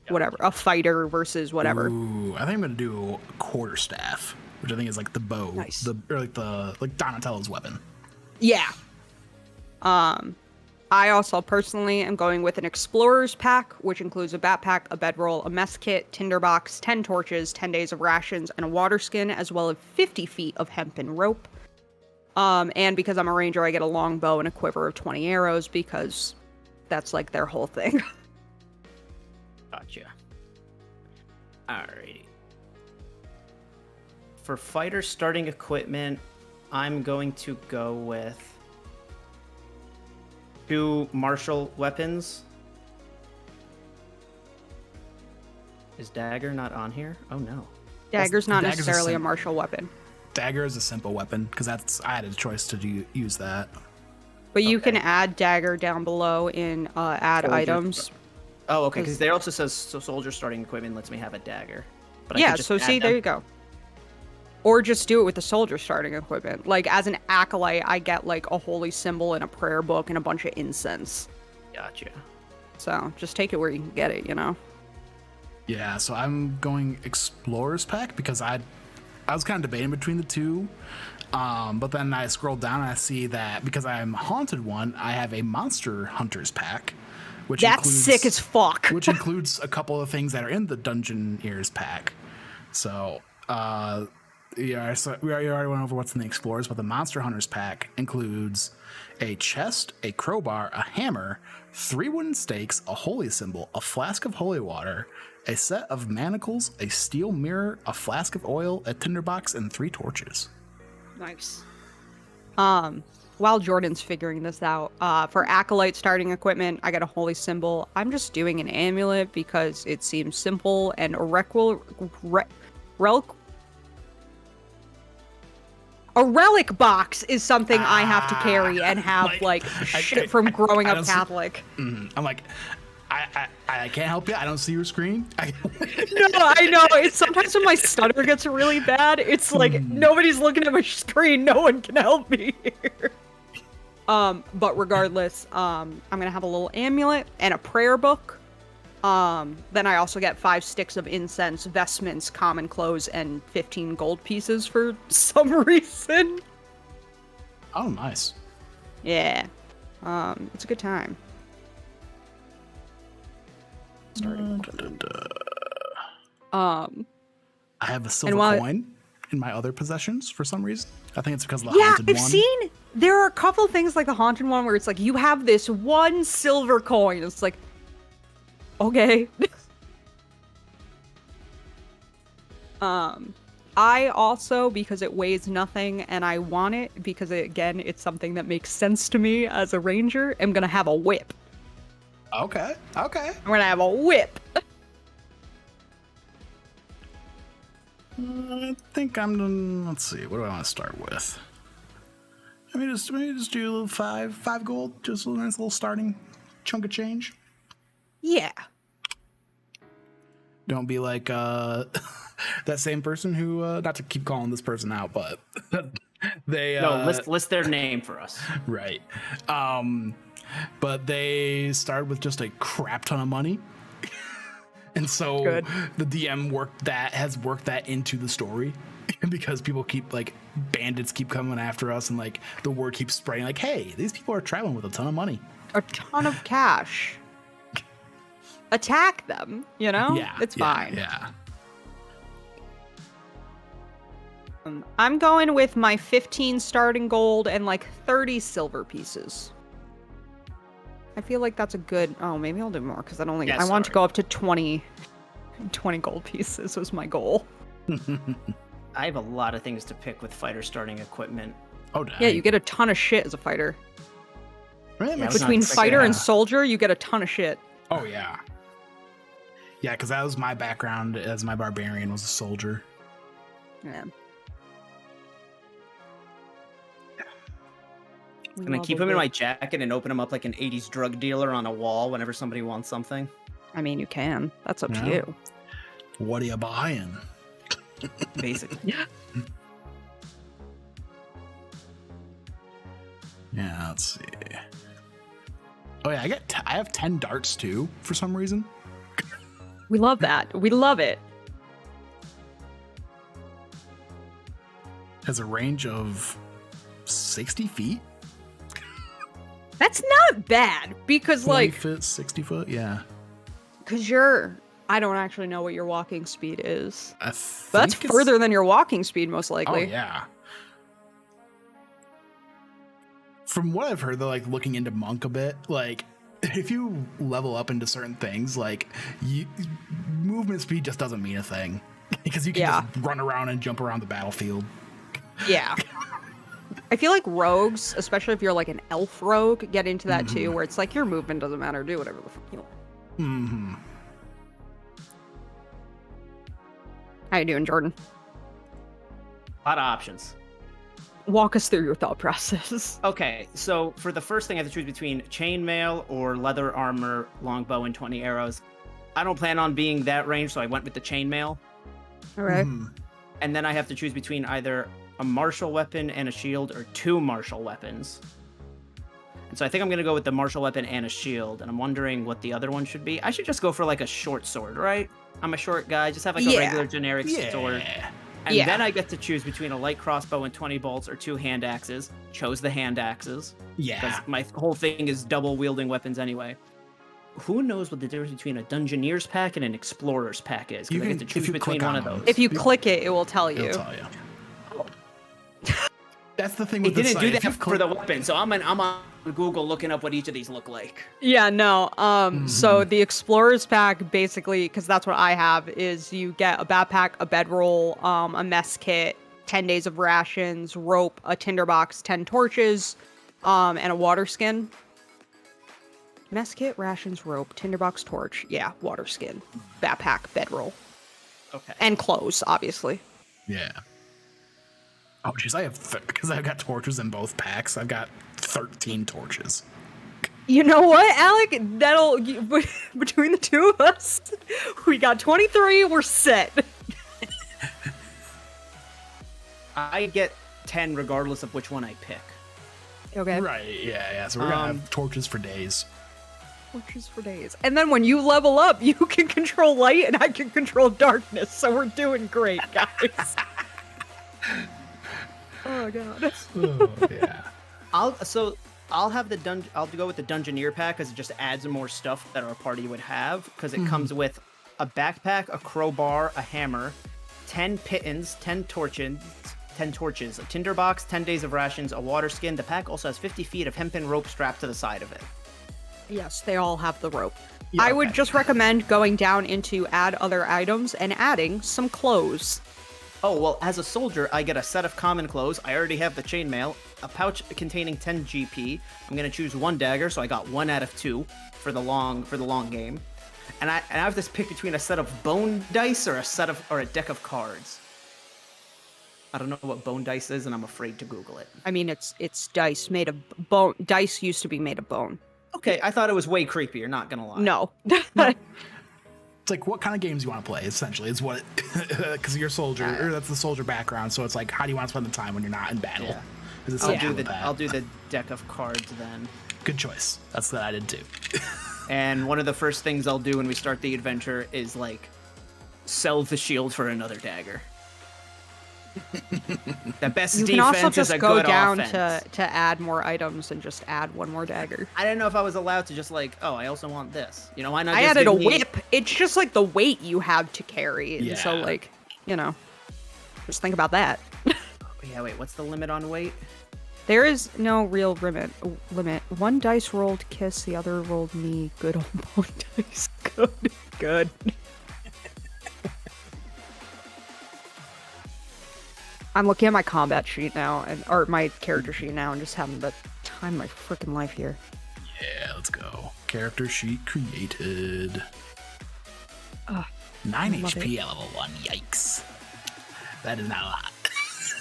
whatever, a fighter versus whatever. Ooh, I think I'm gonna do a quarterstaff, which I think is like the bow, Nice. like Donatello's weapon. Yeah. I also personally am going with an explorer's pack, which includes a backpack, a bedroll, a mess kit, tinderbox, 10 torches, 10 days of rations, and a water skin, as well as 50 feet of hempen rope. And because I'm a ranger, I get a long bow and a quiver of 20 arrows because that's like their whole thing. Gotcha. Alrighty. For fighter starting equipment, I'm going to go with 2 martial weapons. Is dagger not on here? Oh no. Dagger's not Dagger's necessarily a sim- martial weapon. Dagger is a simple weapon because I had a choice to use that. But you can add dagger down below in add Soldier. items. Oh, okay, because there also says soldier starting equipment lets me have a dagger. But I Yeah, could just so add see, them. there you go. Or just do it with the soldier starting equipment. Like, as an acolyte, I get, like, a holy symbol and a prayer book and a bunch of incense. Gotcha. So, just take it where you can get it, you know? Yeah, so I'm going Explorer's Pack because I was kind of debating between the two. But then I scrolled down and I see that because I'm Haunted One, I have a Monster Hunter's Pack. Which That's sick as fuck. Which includes a couple of things that are in the Dungeoneers pack. So, yeah, so we already went over what's in the Explorers, but the Monster Hunters pack includes a chest, a crowbar, a hammer, 3 wooden stakes, a holy symbol, a flask of holy water, a set of manacles, a steel mirror, a flask of oil, a tinderbox, and 3 torches. Nice. While Jordan's figuring this out, for acolyte starting equipment, I got a holy symbol. I'm just doing an amulet because it seems simple, and a relic box is something I have to carry and have like shit from growing up Catholic. I'm like, I can't help you. I don't see your screen. No, I know. It's sometimes when my stutter gets really bad, it's like nobody's looking at my screen. No one can help me here. But regardless, I'm gonna have a little amulet and a prayer book. Then I also get 5 sticks of incense, vestments, common clothes, and 15 gold pieces for some reason. Oh, nice. Yeah. It's a good time. I have a silver coin in my other possessions for some reason. I think it's because of the haunted one. Yeah, I've seen there are a couple things like the haunted one where it's like you have this 1 silver coin. It's like, okay. I also, because it weighs nothing and I want it because it's something that makes sense to me as a ranger, I'm gonna have a whip. Okay. I'm gonna have a whip. I think I'm. Let's see. What do I want to start with? Maybe just do a little 5 gold, just a nice little starting chunk of change. Yeah. Don't be like that same person who, not to keep calling this person out, but they list their name for us. Right. But they started with just a crap ton of money. And so the DM has worked that into the story because people keep bandits keep coming after us and the word keeps spreading hey, these people are traveling with a ton of money. A ton of cash. Attack them, you know? Yeah. It's fine. Yeah. I'm going with my 15 starting gold and 30 silver pieces. I feel like that's a good... Oh, maybe I'll do more because I want to go up to 20 gold pieces was my goal. I have a lot of things to pick with fighter starting equipment. Oh, dang. Yeah, you get a ton of shit as a fighter. Really? Between fighter and soldier, you get a ton of shit. Oh, yeah. Yeah, because that was my background as my barbarian was a soldier. Yeah. I'm gonna keep them in my jacket and open them up like an 80s drug dealer on a wall whenever somebody wants something. I mean, you can. That's up to you. What are you buying? Basically. Yeah, let's see. Oh yeah, I have 10 darts too for some reason. We love that. We love it. Has a range of 60 feet. That's not bad because 20 foot, 60 foot, yeah. Because I don't actually know what your walking speed is. But that's further than your walking speed, most likely. Oh yeah. From what I've heard, they're looking into monk a bit. If you level up into certain things, movement speed just doesn't mean a thing because you can just run around and jump around the battlefield. Yeah. I feel like rogues, especially if you're an elf rogue, get into that too, where it's your movement doesn't matter, do whatever the fuck you want. Mm-hmm. How you doing, Jordan? lot of options. Walk us through your thought process. Okay, so for the first thing, I have to choose between chainmail or leather armor, longbow, and 20 arrows. I don't plan on being that range, so I went with the chainmail. All right. And then I have to choose between either a martial weapon and a shield or 2 martial weapons. And so I think I'm going to go with the martial weapon and a shield, and I'm wondering what the other one should be. I should just go for like a short sword, right? I'm a short guy, just have like a regular generic sword. And then I get to choose between a light crossbow and 20 bolts or 2 hand axes. Chose the hand axes. Yeah. Because my whole thing is double wielding weapons anyway. Who knows what the difference between a Dungeoneer's pack and an Explorer's pack is? Because I get to choose between one of those. If you click it, it will tell you. It'll tell you. That's the thing with It the didn't site. do that for the weapon, so I'm on Google looking up what each of these look like. Yeah, no. So the Explorer's pack, basically, because that's what I have, is you get a backpack, a bedroll, a mess kit, 10 days of rations, rope, a tinderbox, 10 torches, and a water skin. Mess kit, rations, rope, tinderbox, torch. Yeah, water skin, backpack, bedroll. Okay. And clothes, obviously. Yeah. Oh, jeez, I have because I've got torches in both packs. I've got 13 torches. You know what, Alec? That'll between the two of us, we got 23. We're set. I get 10 regardless of which one I pick. Okay. Right. Yeah. So we're gonna have torches for days. Torches for days. And then when you level up, you can control light and I can control darkness. So we're doing great, guys. Oh god. Oh, yeah. I'll have I'll go with the Dungeoneer pack because it just adds more stuff that our party would have, because it comes with a backpack, a crowbar, a hammer, 10 pittons, 10 torches, a tinderbox, 10 days of rations, a water skin. The pack also has 50 feet of hempen rope strapped to the side of it. Yes, they all have the rope. Yeah, I would just recommend going down into add other items and adding some clothes. Oh, well, as a soldier, I get a set of common clothes. I already have the chainmail, a pouch containing 10 GP. I'm going to choose 1 dagger, so I got 1 out of 2 for the long game. And I have this pick between a set of bone dice or a deck of cards. I don't know what bone dice is, and I'm afraid to Google it. I mean, it's dice made of bone. Dice used to be made of bone. Okay, I thought it was way creepier, not gonna lie. No. It's like, what kind of games you want to play, essentially, is what, because you're a soldier, or that's the soldier background, so it's like, how do you want to spend the time when you're not in battle? Yeah. Is it I'll do the deck of cards then. Good choice. That's what I did too. And one of the first things I'll do when we start the adventure is, like, sell the shield for another dagger. The best You can defense also is just a go good down offense. to add more items and just add 1 more dagger. I didn't know if I was allowed to just like, oh, I also want this. You know, why not I just added a give me- whip. It's just like the weight you have to carry. And so Yeah. like, you know, just think about that. Yeah, wait, what's the limit on weight? There is no real limit. 1 dice rolled kiss, the other rolled knee. Good old bone dice. Good. I'm looking at my combat sheet now, or my character sheet now, and just having the time of my freaking life here. Yeah, let's go. Character sheet created. 9 love HP at level 1. Yikes. That is not a lot.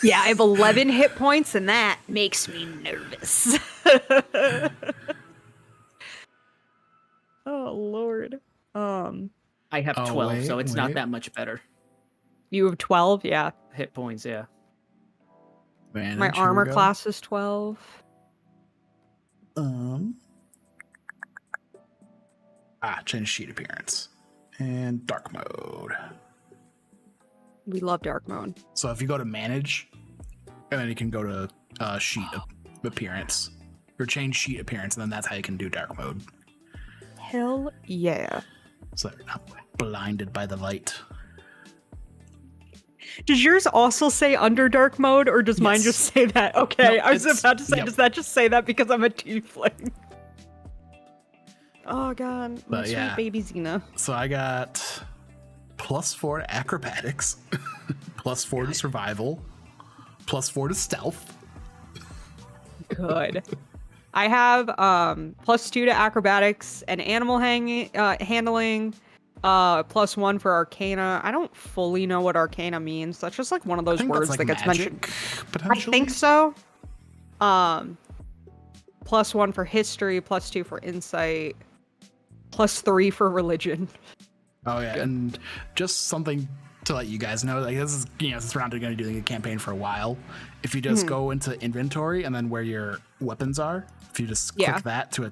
Yeah, I have 11 hit points, and that makes me nervous. Oh, Lord. I have 12, so it's not that much better. You have 12? Yeah. Hit points, yeah. Man, My armor class is 12. Change sheet appearance. And dark mode. We love dark mode. So if you go to manage, and then you can go to sheet appearance, or change sheet appearance, and then that's how you can do dark mode. Hell yeah. So they're not blinded by the light. Does yours also say under dark mode, or does mine Yes. just say that? Okay, No, I was it's- about to say, yep. does that just say that because I'm a tiefling? Oh god, my But sweet yeah. baby Xena. So I got +4 to acrobatics, +4 to survival, +4 to stealth. Good. I have +2 to acrobatics and animal handling, +1 for Arcana. I don't fully know what Arcana means. That's just like one of I those think words that's that like gets magic, mentioned. I potentially. think so. +1 for history, +2 for insight, +3 for religion. Oh yeah, Good. and just something to let you guys know, like this is, this round are going to do a campaign for a while. If you just go into inventory and then where your weapons are, if you just click that to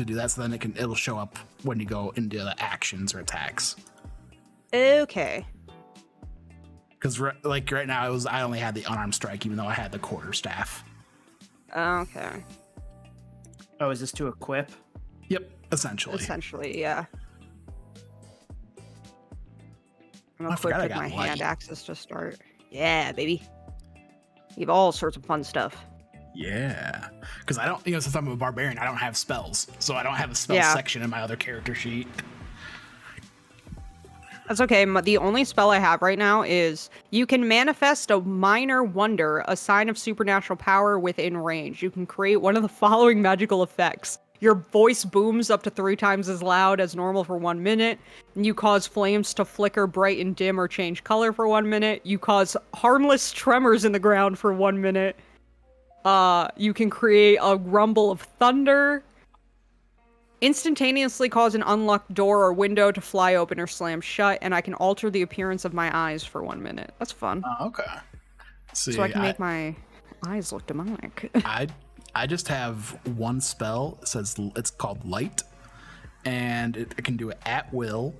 do that, so then it'll show up when you go into the actions or attacks. Okay. Because like right now, I only had the unarmed strike, even though I had the quarterstaff. Okay. Oh, is this to equip? Yep, essentially. Essentially, yeah. I'm I forgot I equipped with got my hand light. axes to start. Yeah, baby. You have all sorts of fun stuff. Yeah, because I don't, since I'm a barbarian, I don't have spells, so I don't have a spell section in my other character sheet. That's okay. The only spell I have right now is you can manifest a minor wonder, a sign of supernatural power within range. You can create one of the following magical effects. Your voice booms up to 3 times as loud as normal for 1 minute. You cause flames to flicker bright and dim or change color for 1 minute. You cause harmless tremors in the ground for 1 minute. You can create a rumble of thunder. Instantaneously cause an unlocked door or window to fly open or slam shut, and I can alter the appearance of my eyes for 1 minute. That's fun. Oh, okay. See, So I can make my eyes look demonic. I just have one spell. It says it's called Light, and it can do it at will.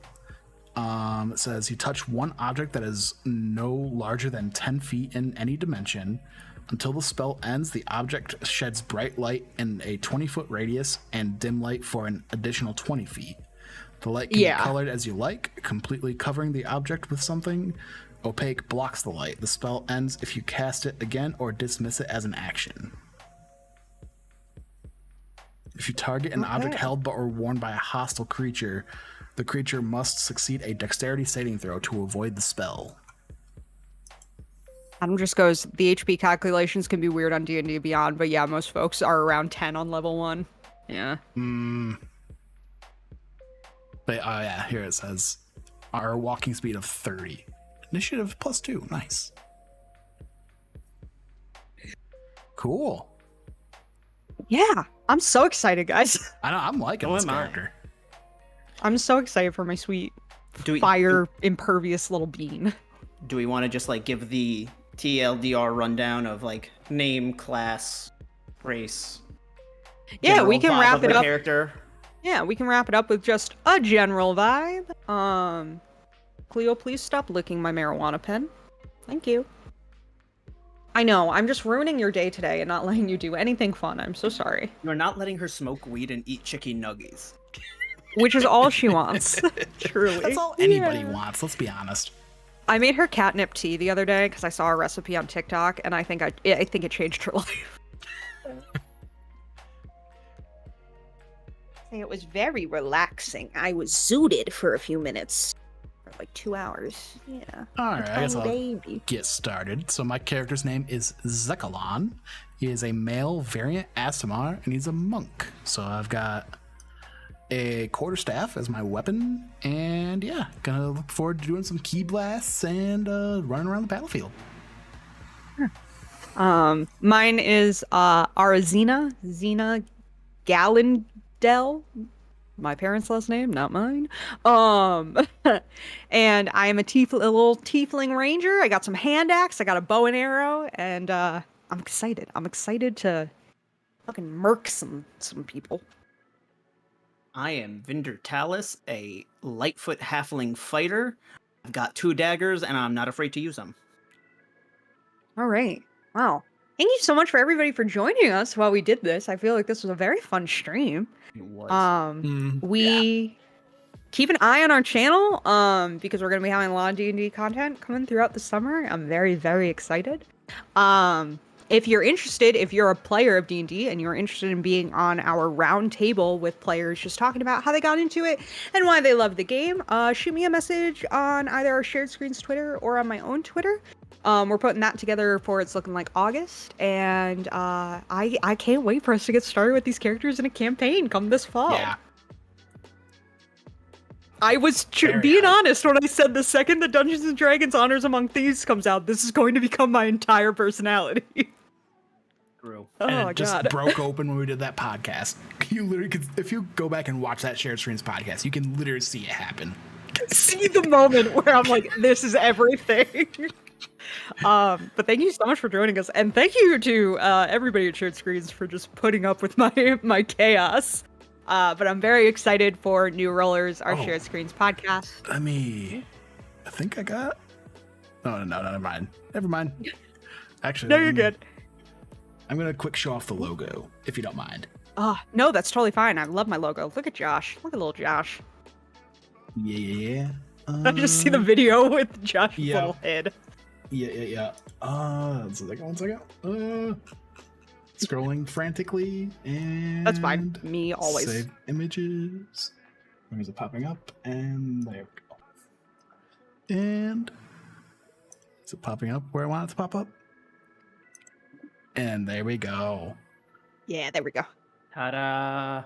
It says you touch one object that is no larger than 10 feet in any dimension. Until the spell ends, the object sheds bright light in a 20-foot radius and dim light for an additional 20 feet. The light can be colored as you like, completely covering the object with something. Opaque blocks the light. The spell ends if you cast it again or dismiss it as an action. If you target an object held but or worn by a hostile creature, the creature must succeed a dexterity saving throw to avoid the spell. Adam just goes, the HP calculations can be weird on D&D Beyond, but yeah, most folks are around 10 on level 1. Yeah. But yeah, here it says our walking speed of 30. Initiative +2. Nice. Cool. Yeah. I'm so excited, guys. I know, I'm liking this character. I'm so excited for my sweet fire impervious little bean. Do we want to just like give the TLDR rundown of like name, class, race? Yeah, we can wrap it up. Character? Yeah, we can wrap it up with just a general vibe. Cleo, please stop licking my marijuana pen. Thank you. I know, I'm just ruining your day today and not letting you do anything fun. I'm so sorry. You're not letting her smoke weed and eat chicken nuggies. Which is all she wants. Truly. That's all anybody wants, let's be honest. I made her catnip tea the other day because I saw a recipe on TikTok, and I think it changed her life. It was very relaxing. I was zooted for a few minutes. For like 2 hours. Yeah. Alright, I guess I'll get started. So my character's name is Zekalon. He is a male variant Aasimar, and he's a monk. So I've got a quarterstaff as my weapon, and yeah, gonna look forward to doing some key blasts and running around the battlefield. Mine is Arazina, Zena Gallandel. My parents' last name, not mine. And I am a little tiefling ranger. I got some hand axe, I got a bow and arrow, and I'm excited. I'm excited to fucking murk some people. I am Vinder Talus, a Lightfoot halfling fighter. I've got 2 daggers, and I'm not afraid to use them. All right. Wow. Thank you so much for everybody for joining us while we did this. I feel like this was a very fun stream. It was. We keep an eye on our channel because we're going to be having a lot of D&D content coming throughout the summer. I'm very, very excited. If you're interested, if you're a player of D&D and you're interested in being on our round table with players just talking about how they got into it and why they love the game, shoot me a message on either our shared screens Twitter or on my own Twitter. We're putting that together for it's looking like August, and I can't wait for us to get started with these characters in a campaign come this fall. Yeah. I was Very being high. honest when I said the second the Dungeons and Dragons Honors Among Thieves comes out, this is going to become my entire personality. True. And Oh it just god. broke open when we did that podcast. You literally could, if you go back and watch that shared screens podcast, you can literally see it happen. See the moment where I'm like, this is everything. But thank you so much for joining us, and thank you to everybody at Shared Screens for just putting up with my chaos. But I'm very excited for New Rollers, our Oh. Shared Screens podcast. I think I got. No, never mind. Never mind. Actually, No, you're good. I'm gonna quick show off the logo, if you don't mind. No, that's totally fine. I love my logo. Look at Josh. Look at little Josh. Yeah. I just see the video with Josh's yeah. little head. Yeah. One second. Scrolling frantically and That's fine. Me always. Save images. Where is it popping up? And there we go. And is it popping up where I want it to pop up? And there we go. Yeah, there we go. Ta-da!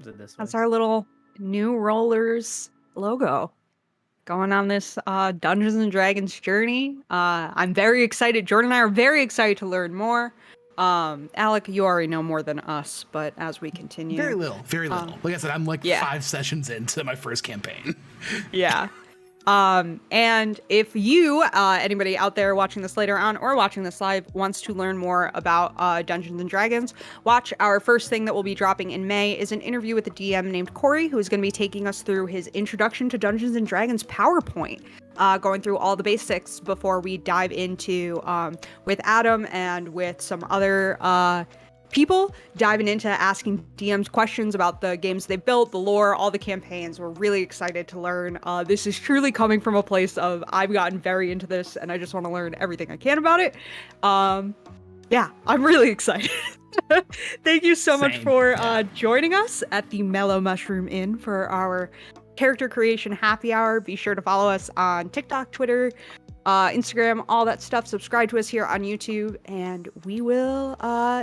Is it this one? That's our little New Rollers logo. Going on this Dungeons and Dragons journey. I'm very excited. Jordan and I are very excited to learn more. Alec, you already know more than us, but as we continue. Very little. Like I said, I'm like 5 sessions into my first campaign. Yeah. And if you, anybody out there watching this later on or watching this live wants to learn more about Dungeons and Dragons, watch our first thing that will be dropping in May is an interview with a DM named Corey, who is going to be taking us through his introduction to Dungeons and Dragons PowerPoint, going through all the basics before we dive into, with Adam and with some other, people diving into asking DMs questions about the games they built, the lore, all the campaigns. We're really excited to learn. This is truly coming from a place of I've gotten very into this and I just want to learn everything I can about it. Yeah, I'm really excited. Thank you so much Same. for joining us at the Mellow Mushroom Inn for our character creation happy hour. Be sure to follow us on TikTok, Twitter, Instagram, all that stuff. Subscribe to us here on YouTube, and we will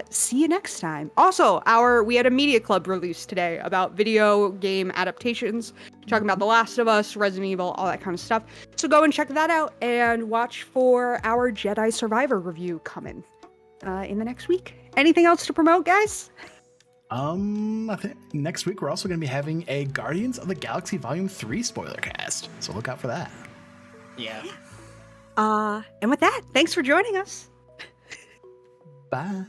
see you next time. Also, we had a media club release today about video game adaptations, talking about The Last of Us, Resident Evil, all that kind of stuff. So go and check that out and watch for our Jedi Survivor review coming in the next week. Anything else to promote, guys? I think next week we're also going to be having a Guardians of the Galaxy Volume 3 spoiler cast, so look out for that. Yeah. And with that, thanks for joining us. Bye.